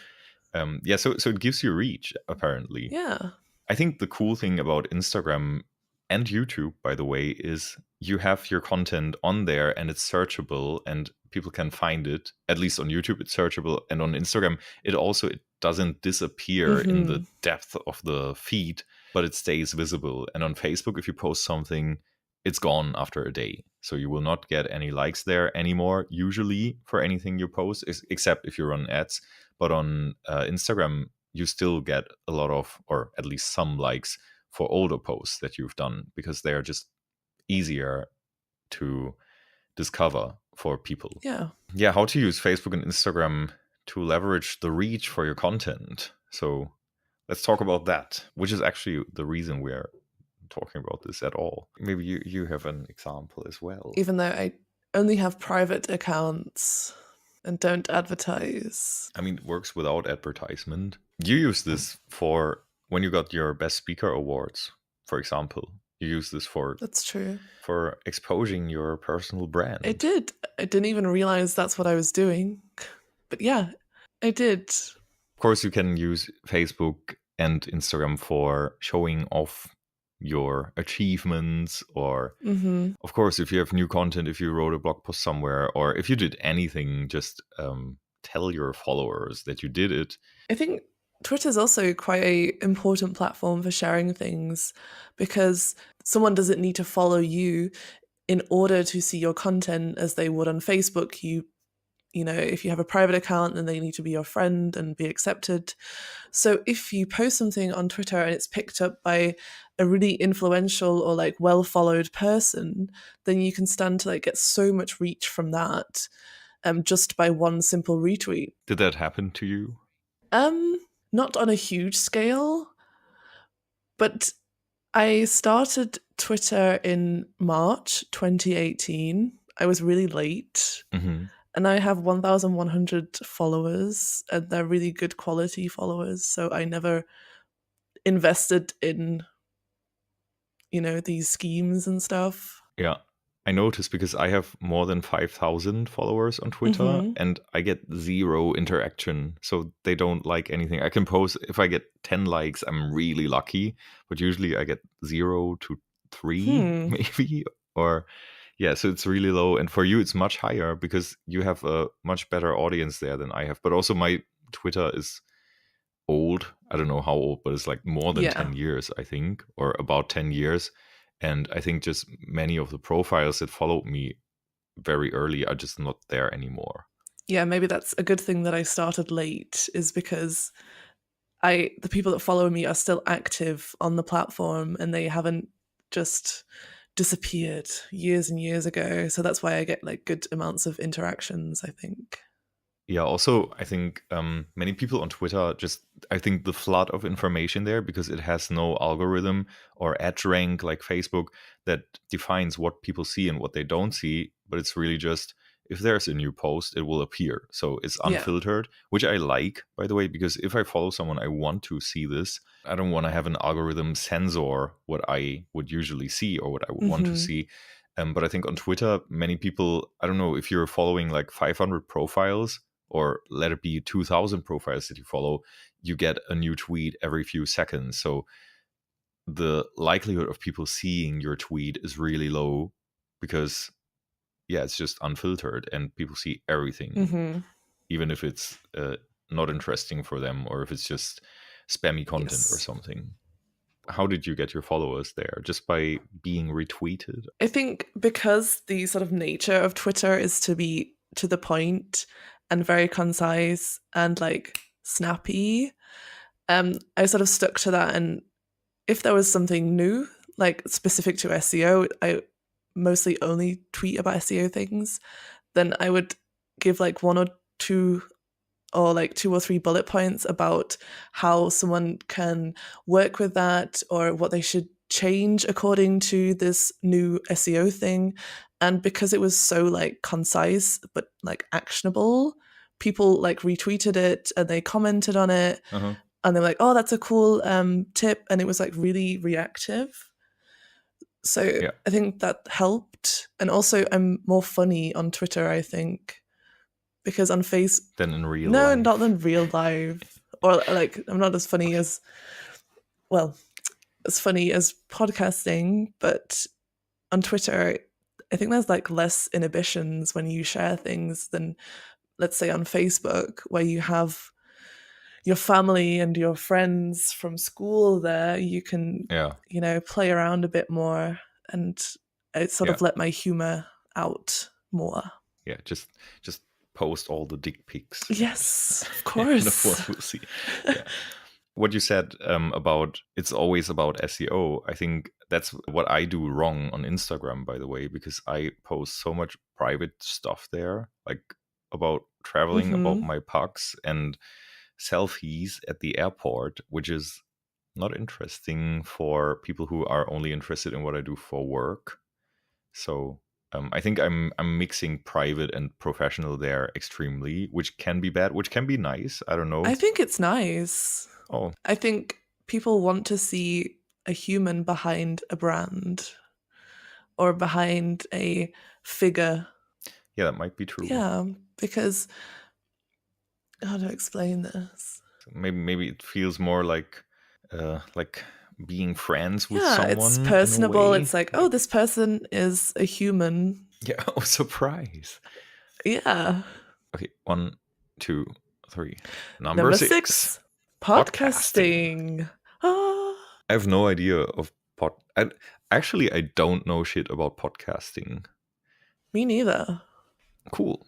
So it gives you reach, apparently. Yeah. I think the cool thing about Instagram and YouTube, by the way, is you have your content on there and it's searchable and people can find it. At least on YouTube, it's searchable. And on Instagram, it doesn't disappear in the depth of the feed, but it stays visible. And on Facebook, if you post something, it's gone after a day. So you will not get any likes there anymore, usually, for anything you post, except if you run ads. But on Instagram, you still get a lot of, or at least some likes for older posts that you've done, because they are just easier to discover for people. Yeah. Yeah, how to use Facebook and Instagram to leverage the reach for your content. So let's talk about that, which is actually the reason we're talking about this at all. Maybe you have an example as well. Even though I only have private accounts and don't advertise. I mean, it works without advertisement. You use this for when you got your Best Speaker Awards, for example. You use this for... That's true. For exposing your personal brand. I did. I didn't even realize that's what I was doing. But yeah, I did. Of course, you can use Facebook and Instagram for showing off your achievements, or of course, if you have new content, if you wrote a blog post somewhere, or if you did anything, just tell your followers that you did it. I think Twitter is also quite an important platform for sharing things, because someone doesn't need to follow you in order to see your content as they would on Facebook. You know, if you have a private account, then they need to be your friend and be accepted. So if you post something on Twitter and it's picked up by a really influential or like well-followed person, then you can stand to like get so much reach from that, just by one simple retweet. Did that happen to you? Not on a huge scale, but I started Twitter in March 2018. I was really late. And I have 1,100 followers, and they're really good quality followers. So I never invested in, these schemes and stuff. Yeah. I noticed because I have more than 5,000 followers on Twitter Mm-hmm. and I get zero interaction. So they don't like anything. I can post, if I get 10 likes, I'm really lucky. But usually I get 0 to 3, Hmm. maybe. Or, yeah, so it's really low. And for you, it's much higher because you have a much better audience there than I have. But also, my Twitter is old. I don't know how old, but it's like more than Yeah. 10 years, I think, or about 10 years. And I think just many of the profiles that followed me very early are just not there anymore. Yeah, maybe that's a good thing that I started late, is because the people that follow me are still active on the platform and they haven't just disappeared years and years ago. So that's why I get like good amounts of interactions, I think. Yeah, also, I think many people on Twitter just, I think the flood of information there, because it has no algorithm or edge rank like Facebook that defines what people see and what they don't see, but it's really just, if there's a new post, it will appear. So it's Yeah. unfiltered, which I like, by the way, because if I follow someone, I want to see this. I don't want to have an algorithm censor what I would usually see or what I would want to Hmm. see. But I think on Twitter, many people, I don't know, if you're following like 500 profiles, or let it be 2,000 profiles that you follow, you get a new tweet every few seconds. So the likelihood of people seeing your tweet is really low because, yeah, it's just unfiltered and people see everything, Hmm. even if it's not interesting for them or if it's just spammy content or Yes. something. How did you get your followers there? Just by being retweeted? I think because the sort of nature of Twitter is to be to the point and very concise and like snappy, I sort of stuck to that. And if there was something new, like specific to SEO, I mostly only tweet about SEO things. Then I would give like one or two, or like two or three bullet points about how someone can work with that or what they should change according to this new SEO thing. And because it was so like concise but like actionable, people like retweeted it and they commented on it Uh-huh. and they're like, "Oh, that's a cool tip," and it was like really reactive. So Yeah. I think that helped. And also, I'm more funny on Twitter, I think, because on Face, Then in real no, not life. in real life, or like I'm not as funny Okay. as, well, as funny as podcasting, but on Twitter, I think there's like less inhibitions when you share things than, let's say, on Facebook, where you have your family and your friends from school there. You can, Yeah. play around a bit more, and I sort Yeah. of let my humor out more. Yeah. Just post all the dick pics. Yes, of No one course. will see. Yeah. What you said about it's always about SEO, I think that's what I do wrong on Instagram, by the way, because I post so much private stuff there, like about traveling, about Hmm. my pugs and selfies at the airport, which is not interesting for people who are only interested in what I do for work. So I think I'm mixing private and professional there extremely, which can be bad, which can be nice. I don't I know. think it's nice. Oh, I think people want to see a human behind a brand or behind a figure. yeah, that might be true. Yeah, because how to explain this? Maybe it feels more like being friends with Yeah, it's someone in a personable. way. It's like, oh, Like, this person is a human. yeah, oh, surprise. Yeah. Okay, 1, 2, 3. Number Number 6, 6, podcasting. podcasting. Ah, I have no idea of actually, I don't know shit about podcasting. me neither. Cool.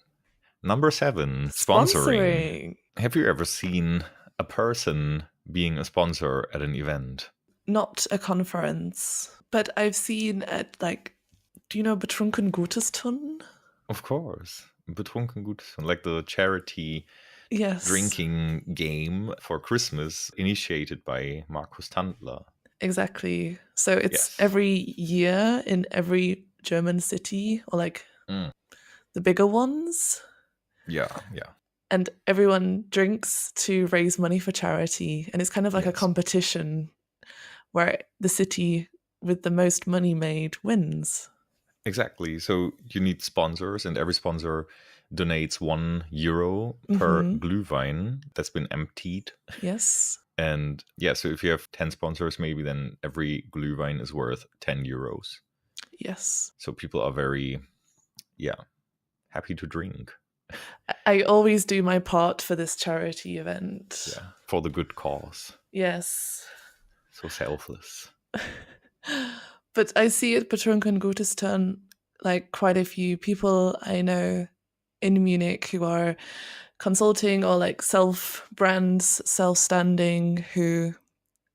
Number 7, sponsoring. Sponsoring. Have you ever seen a person being a sponsor at an event? Not a conference, but I've seen at like, do you know Betrunken Gutestun? Of course. Betrunken gut, like the charity Yes, drinking game for Christmas initiated by Markus Tandler. exactly. So it's Yes. every year in every German city, or like Mm. the bigger ones, Yeah, yeah. and everyone drinks to raise money for charity. And it's kind of like a Yes. competition where the city with the most money made wins. Exactly. So you need sponsors, and every sponsor donates €1 per Mm-hmm. Glühwein that's been emptied. Yes. And yeah, so if you have 10 sponsors, maybe then every Glühwein is worth €10. Yes. So people are very, yeah, happy to drink. I always do my part for this charity event. Yeah, for the good cause. Yes. So selfless. But I see at Betrunken Gutes turn like quite a few people I know in Munich who are consulting or like self brands, self standing, who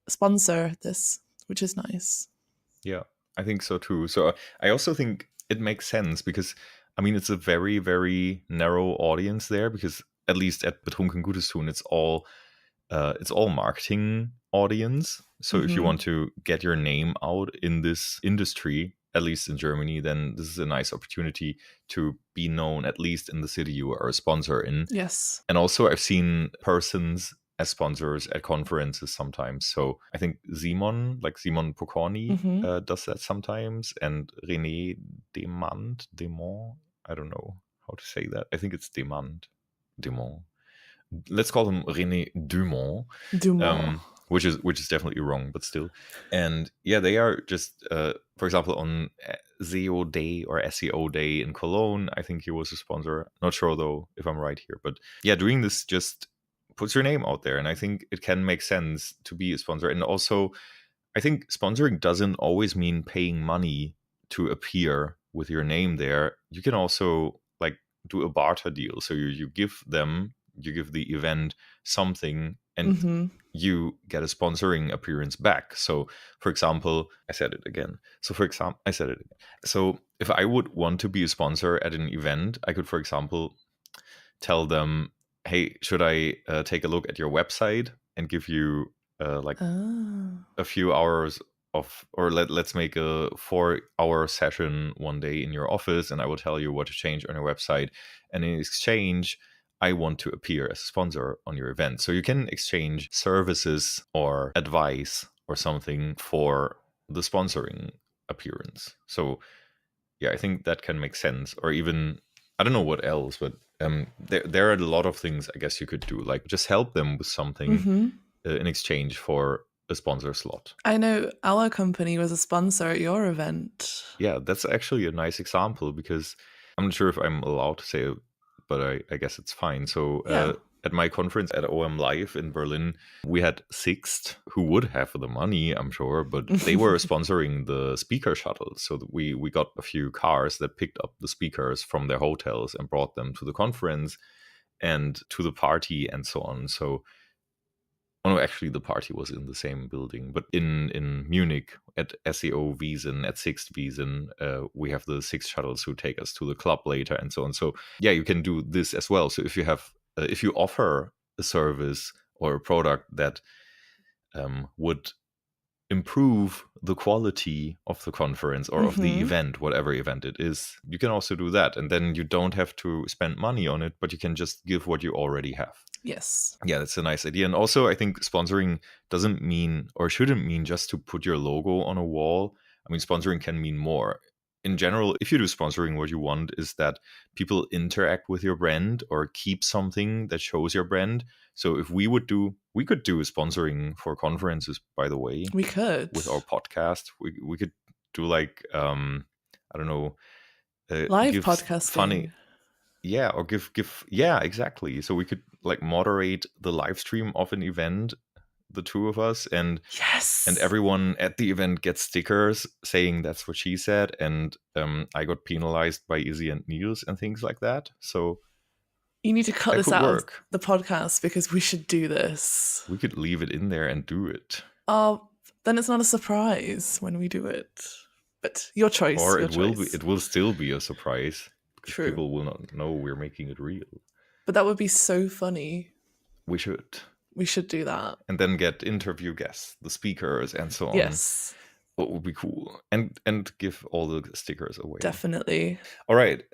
sponsor this, which is nice. Yeah, I think so too. So I also think it makes sense because, I mean, it's a very, very narrow audience there because at least at Betrunken Gutes tun, it's all marketing audience. So if you Mm-hmm. want to get your name out in this industry, at least in Germany, then this is a nice opportunity to be known, at least in the city you are a sponsor in. Yes. And also, I've seen persons as sponsors at conferences sometimes. So I think Simon Pokorny, Mm-hmm. does that sometimes, and René Demont. I don't know how to say that. I think it's Demont. Let's call him René Dumont, Dumont. which is definitely wrong, but still. And yeah, they are just, for example, on SEO Day or SEO Day in Cologne. I think he was a sponsor. Not sure though if I'm right here, but yeah, doing this just puts your name out there, and I think it can make sense to be a sponsor. And also, I think sponsoring doesn't always mean paying money to appear with your name there. You can also like do a barter deal. So you give the event something, and Mm-hmm. you get a sponsoring appearance back. So, for example, I said it again. I said it again. So, if I would want to be a sponsor at an event, I could, for example, tell them, "Hey, should I take a look at your website and give you like Oh. a few hours of, or let's make a 4-hour session one day in your office, and I will tell you what to change on your website, and in exchange I want to appear as a sponsor on your event." So you can exchange services or advice or something for the sponsoring appearance. So yeah, I think that can make sense. Or even, I don't know what else, but there are a lot of things I guess you could do, like just help them with something Mm-hmm. in exchange for a sponsor slot. I know our company was a sponsor at your event. Yeah, that's actually a nice example because I'm not sure if I'm allowed to say it, but I guess it's fine. So Yeah. at my conference at OM Live in Berlin, we had Sixt, who would have the money, I'm sure, but they were sponsoring the speaker shuttles. So that we got a few cars that picked up the speakers from their hotels and brought them to the conference and to the party and so on. So, oh no, actually, the party was in the same building, but in Munich at SEO Wiesen, at Sixt Wiesen, we have the Sixt shuttles who take us to the club later and so on. So yeah, you can do this as well. So if you offer a service or a product that would improve the quality of the conference or of the Mm-hmm. event, whatever event it is, you can also do that. And then you don't have to spend money on it, but you can just give what you already have. Yes. Yeah, that's a nice idea. And also, I think sponsoring doesn't mean, or shouldn't mean, just to put your logo on a wall. I mean, sponsoring can mean more. In general, if you do sponsoring, what you want is that people interact with your brand or keep something that shows your brand. So if we could do sponsoring for conferences, by the way, We could. with our podcast. We could do like, I don't know, Live give podcasting. funny, yeah, or give yeah, exactly. So we could like moderate the live stream of an event, the two of us, and Yes. everyone at the event gets stickers saying "That's what she said," and I got penalized by Izzy and Niels and things like that. So You need to cut that this could out of work. the podcast because we should do this. We could leave it in there and do it, Oh, then it's not a surprise when we do it. But your choice, or your it will be. choice. It will still be a surprise because True. people will not know we're making it real. But that would be so funny. We should. We should do that. And then get interview guests, the speakers, and so on. Yes, What would be cool, and give all the stickers away. definitely. All right.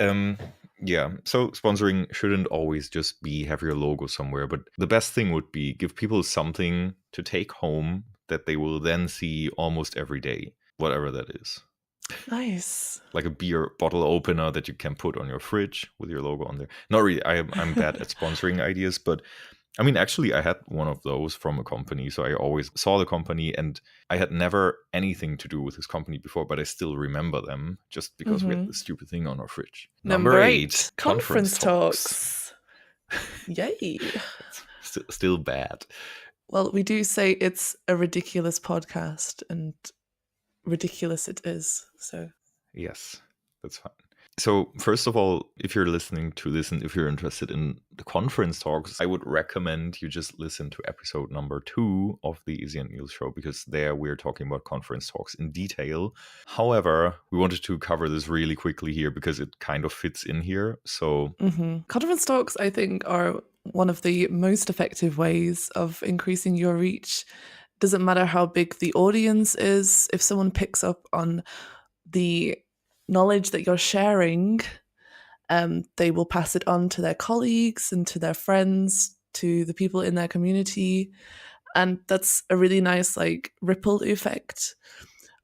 Yeah. So sponsoring shouldn't always just be have your logo somewhere, but the best thing would be give people something to take home that they will then see almost every day, whatever that is. Nice. Like a beer bottle opener that you can put on your fridge with your logo on there. Not really. I'm bad at sponsoring ideas, but I mean, actually, I had one of those from a company. So I always saw the company, and I had never anything to do with this company before, but I still remember them just because we had Mm-hmm. this stupid thing on our fridge. Number Number 8, 8, conference conference talks. talks. Yay. That's still bad. Well, we do say it's a ridiculous podcast, and ridiculous it is. So, Yes, that's fine. So, first of all, if you're listening to this and if you're interested in the conference talks, I would recommend you just listen to episode number 2 of the Easy and News show, because there we're talking about conference talks in detail. However, we wanted to cover this really quickly here because it kind of fits in here. So, conference talks, I think, are one of the most effective ways of increasing your reach. Doesn't matter how big the audience is, if someone picks up on the knowledge that you're sharing, they will pass it on to their colleagues and to their friends, to the people in their community. And that's a really nice like ripple effect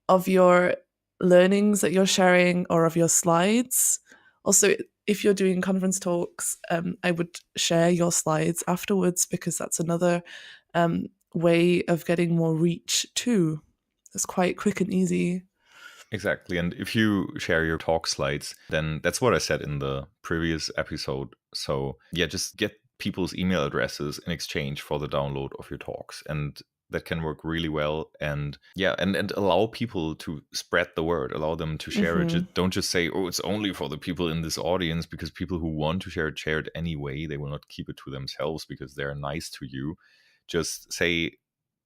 of your learnings that you're sharing or of your slides. Also, if you're doing conference talks, I would share your slides afterwards, because that's another way of getting more reach too. It's quite quick and easy. exactly. And if you share your talk slides, then that's what I said in the previous episode. So, yeah, just get people's email addresses in exchange for the download of your talks. And that can work really well. And yeah, and allow people to spread the word, allow them to share it. Don't just say, oh, it's only for the people in this audience, because people who want to share it anyway. They will not keep it to themselves because they're nice to you. Just say,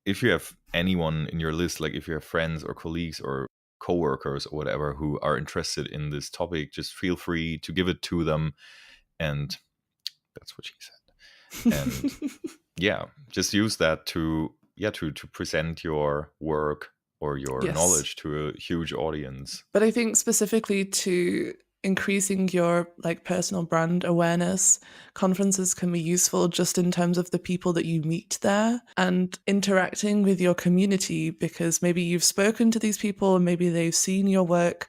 if you have anyone in your list, like if you have friends or colleagues or coworkers or whatever who are interested in this topic, just feel free to give it to them. And that's what she said. And yeah, just use that to present your work or your Yes. knowledge to a huge audience. But I think specifically to increasing your like personal brand awareness, conferences can be useful just in terms of the people that you meet there and interacting with your community, because maybe you've spoken to these people and maybe they've seen your work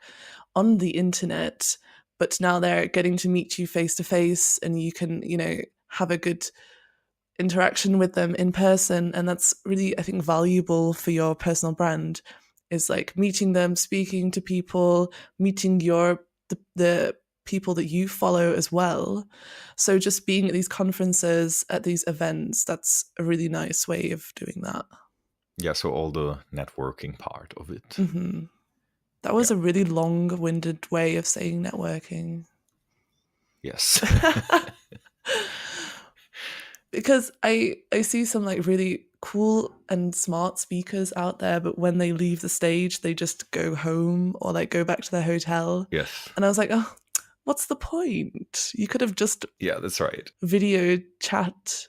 on the internet, but now they're getting to meet you face to face, and you can, have a good interaction with them in person. And that's really, I think, valuable for your personal brand, is like meeting them, speaking to people, meeting the people that you follow as well. So just being at these conferences, at these events, that's a really nice way of doing that. Yeah, so all the networking part of it. Mm-hmm. That was a really long-winded way of saying networking. Yes. Because I see some like really cool and smart speakers out there, but when they leave the stage, they just go home or like go back to their hotel. Yes. And I was like, oh, what's the point? You could have just that's right. video chat,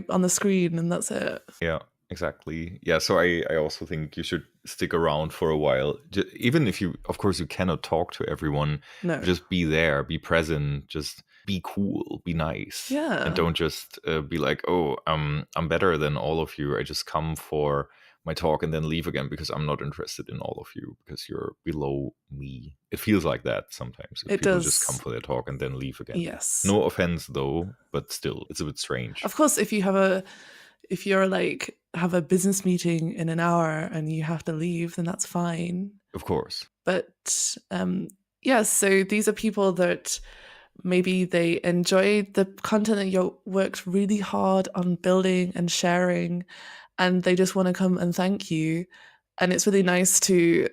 on the screen, and that's it. Yeah, exactly. Yeah, so I also think you should stick around for a while. Even if you, of course, you cannot talk to everyone. No. Just be there, be present, just be cool, be nice. Yeah. And don't just be like, oh, I'm better than all of you. I just come for my talk and then leave again because I'm not interested in all of you because you're below me. It feels like that sometimes. If people just come for their talk and then leave again. Yes. No offense though, but still, it's a bit strange. Of course, if you're like have a business meeting in an hour and you have to leave, then that's fine. Of course. But so these are people that maybe they enjoyed the content that you worked really hard on building and sharing, and they just want to come and thank you. And it's really nice to,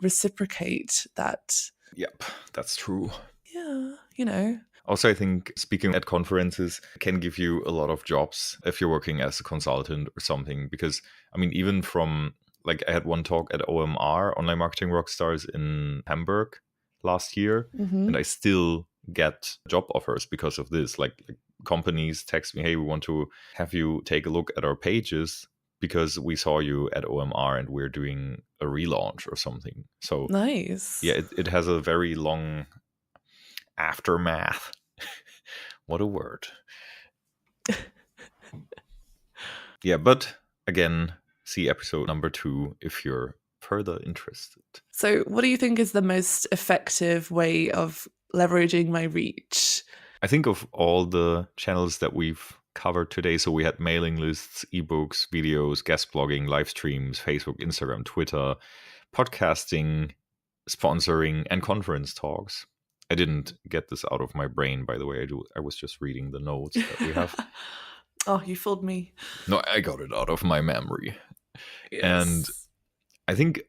reciprocate that. Yep, that's true. Yeah, Also, I think speaking at conferences can give you a lot of jobs if you're working as a consultant or something. Because, I mean, even from, like, I had one talk at OMR, Online Marketing Rockstars in Hamburg last year, and I still get job offers because of this. Like companies text me, hey, we want to have you take a look at our pages because we saw you at OMR and we're doing a relaunch or something. So nice. Yeah, it has a very long aftermath. What a word. Yeah, but again, see episode number 2 if you're further interested. So, what do you think is the most effective way of leveraging my reach? I think of all the channels that we've covered today. So we had mailing lists, ebooks, videos, guest blogging, live streams, Facebook, Instagram, Twitter, podcasting, sponsoring, and conference talks. I didn't get this out of my brain, by the way. I was just reading the notes that we have. Oh, you fooled me. No, I got it out of my memory. Yes. And I think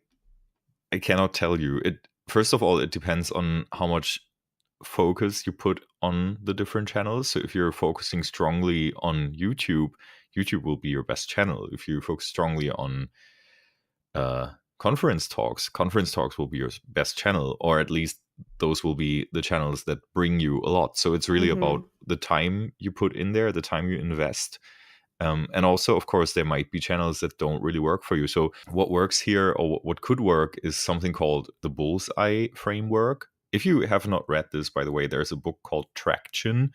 I cannot tell you. First of all, it depends on how much focus you put on the different channels. So if you're focusing strongly on YouTube, YouTube will be your best channel. If you focus strongly on conference talks will be your best channel, or at least those will be the channels that bring you a lot. So it's really about the time you put in there, the time you invest. And also, of course, there might be channels that don't really work for you. So what works here, or what could work, is something called the bullseye framework. If you have not read this, by the way, there's a book called Traction,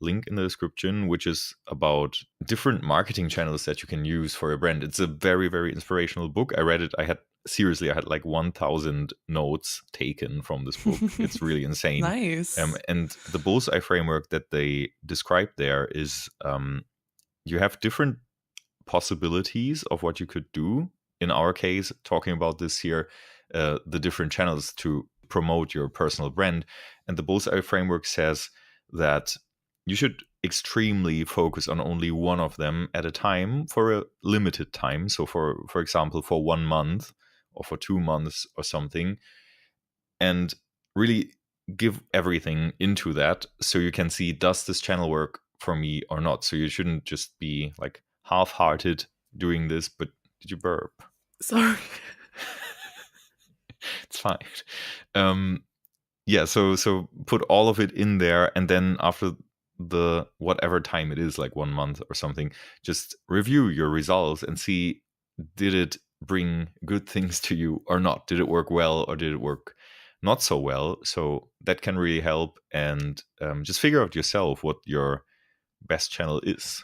link in the description, which is about different marketing channels that you can use for your brand. It's a very, very inspirational book. I read it. I had like 1,000 notes taken from this book. It's really insane. Nice. And the bullseye framework that they describe there is you have different possibilities of what you could do. In our case, talking about this here, the different channels to promote your personal brand. And the bullseye framework says that you should extremely focus on only one of them at a time for a limited time. So for example, for 1 month or for 2 months or something, and really give everything into that so you can see, does this channel work for me or not? So you shouldn't just be like half-hearted doing this. But did you burp? Sorry. It's fine. Yeah, so put all of it in there, and then after the whatever time it is, like 1 month or something, just review your results and see, did it bring good things to you or not? Did it work well, or did it work not so well? So that can really help. And just figure out yourself what your best channel is.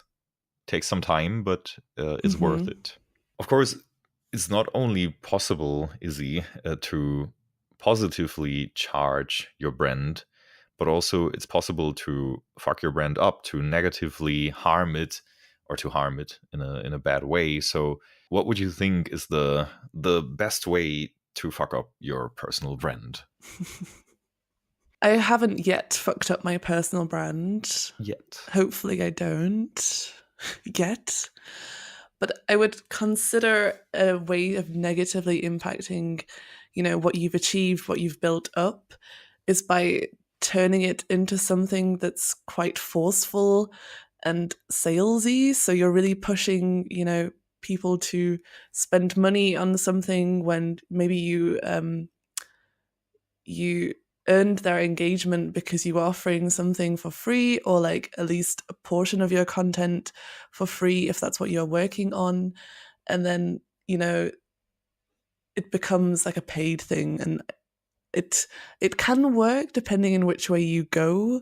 Takes some time, but it's worth it. Of course, it's not only possible, Izzy, to positively charge your brand, but also it's possible to fuck your brand up, to negatively harm it, or to harm it in a bad way. So what would you think is the best way to fuck up your personal brand? I haven't yet fucked up my personal brand. Yet. Hopefully I don't. Yet. But I would consider a way of negatively impacting, what you've achieved, what you've built up, is by turning it into something that's quite forceful and salesy. So you're really pushing, people to spend money on something when maybe you earned their engagement because you were offering something for free, or like at least a portion of your content for free if that's what you're working on. And then, it becomes like a paid thing, and it can work depending on which way you go.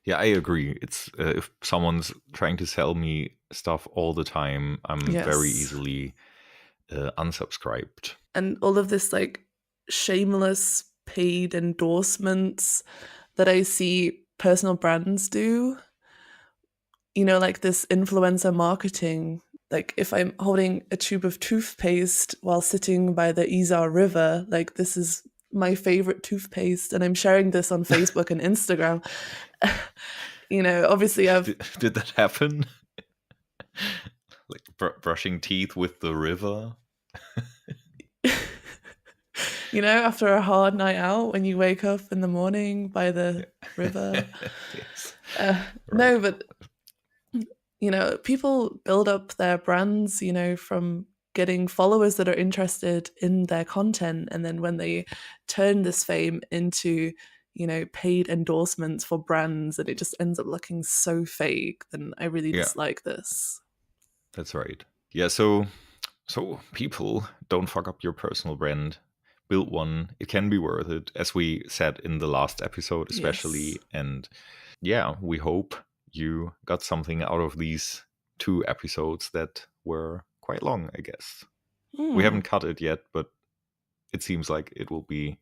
Yeah, I agree. It's if someone's trying to sell me stuff all the time, I'm very easily unsubscribed. And all of this like shameless paid endorsements that I see personal brands do, like this influencer marketing. Like if I'm holding a tube of toothpaste while sitting by the Isar River, like this is my favorite toothpaste, and I'm sharing this on Facebook and Instagram. Obviously I've... Did that happen? Like brushing teeth with the river? After a hard night out, when you wake up in the morning by the river. Yes. Right. No, but people build up their brands, from getting followers that are interested in their content, and then when they turn this fame into paid endorsements for brands, and it just ends up looking so fake, then I really dislike this. That's right. Yeah, so people, don't fuck up your personal brand. Build one. It can be worth it, as we said in the last episode especially. Yes. And yeah, we hope you got something out of these 2 episodes that were quite long, I guess. We haven't cut it yet, but it seems like it will be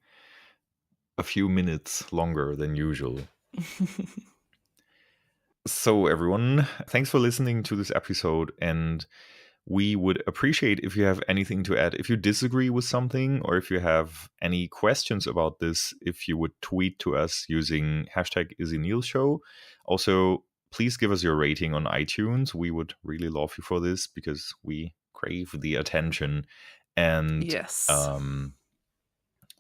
a few minutes longer than usual. So, everyone, thanks for listening to this episode, and we would appreciate if you have anything to add. If you disagree with something, or if you have any questions about this, if you would tweet to us using hashtag #IzzyNeilShow. Also, please give us your rating on iTunes. We would really love you for this because we crave the attention. And Yes.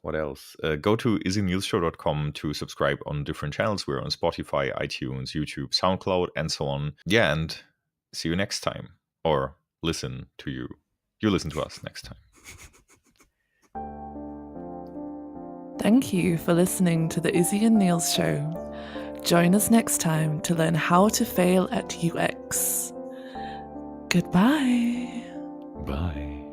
what else? Go to izzyneilshow.com to subscribe on different channels. We're on Spotify, iTunes, YouTube, SoundCloud, and so on. Yeah, and see you next time. Or listen to you. You listen to us next time. Thank you for listening to the Izzy and Niels Show. Join us next time to learn how to fail at UX. Goodbye. Bye.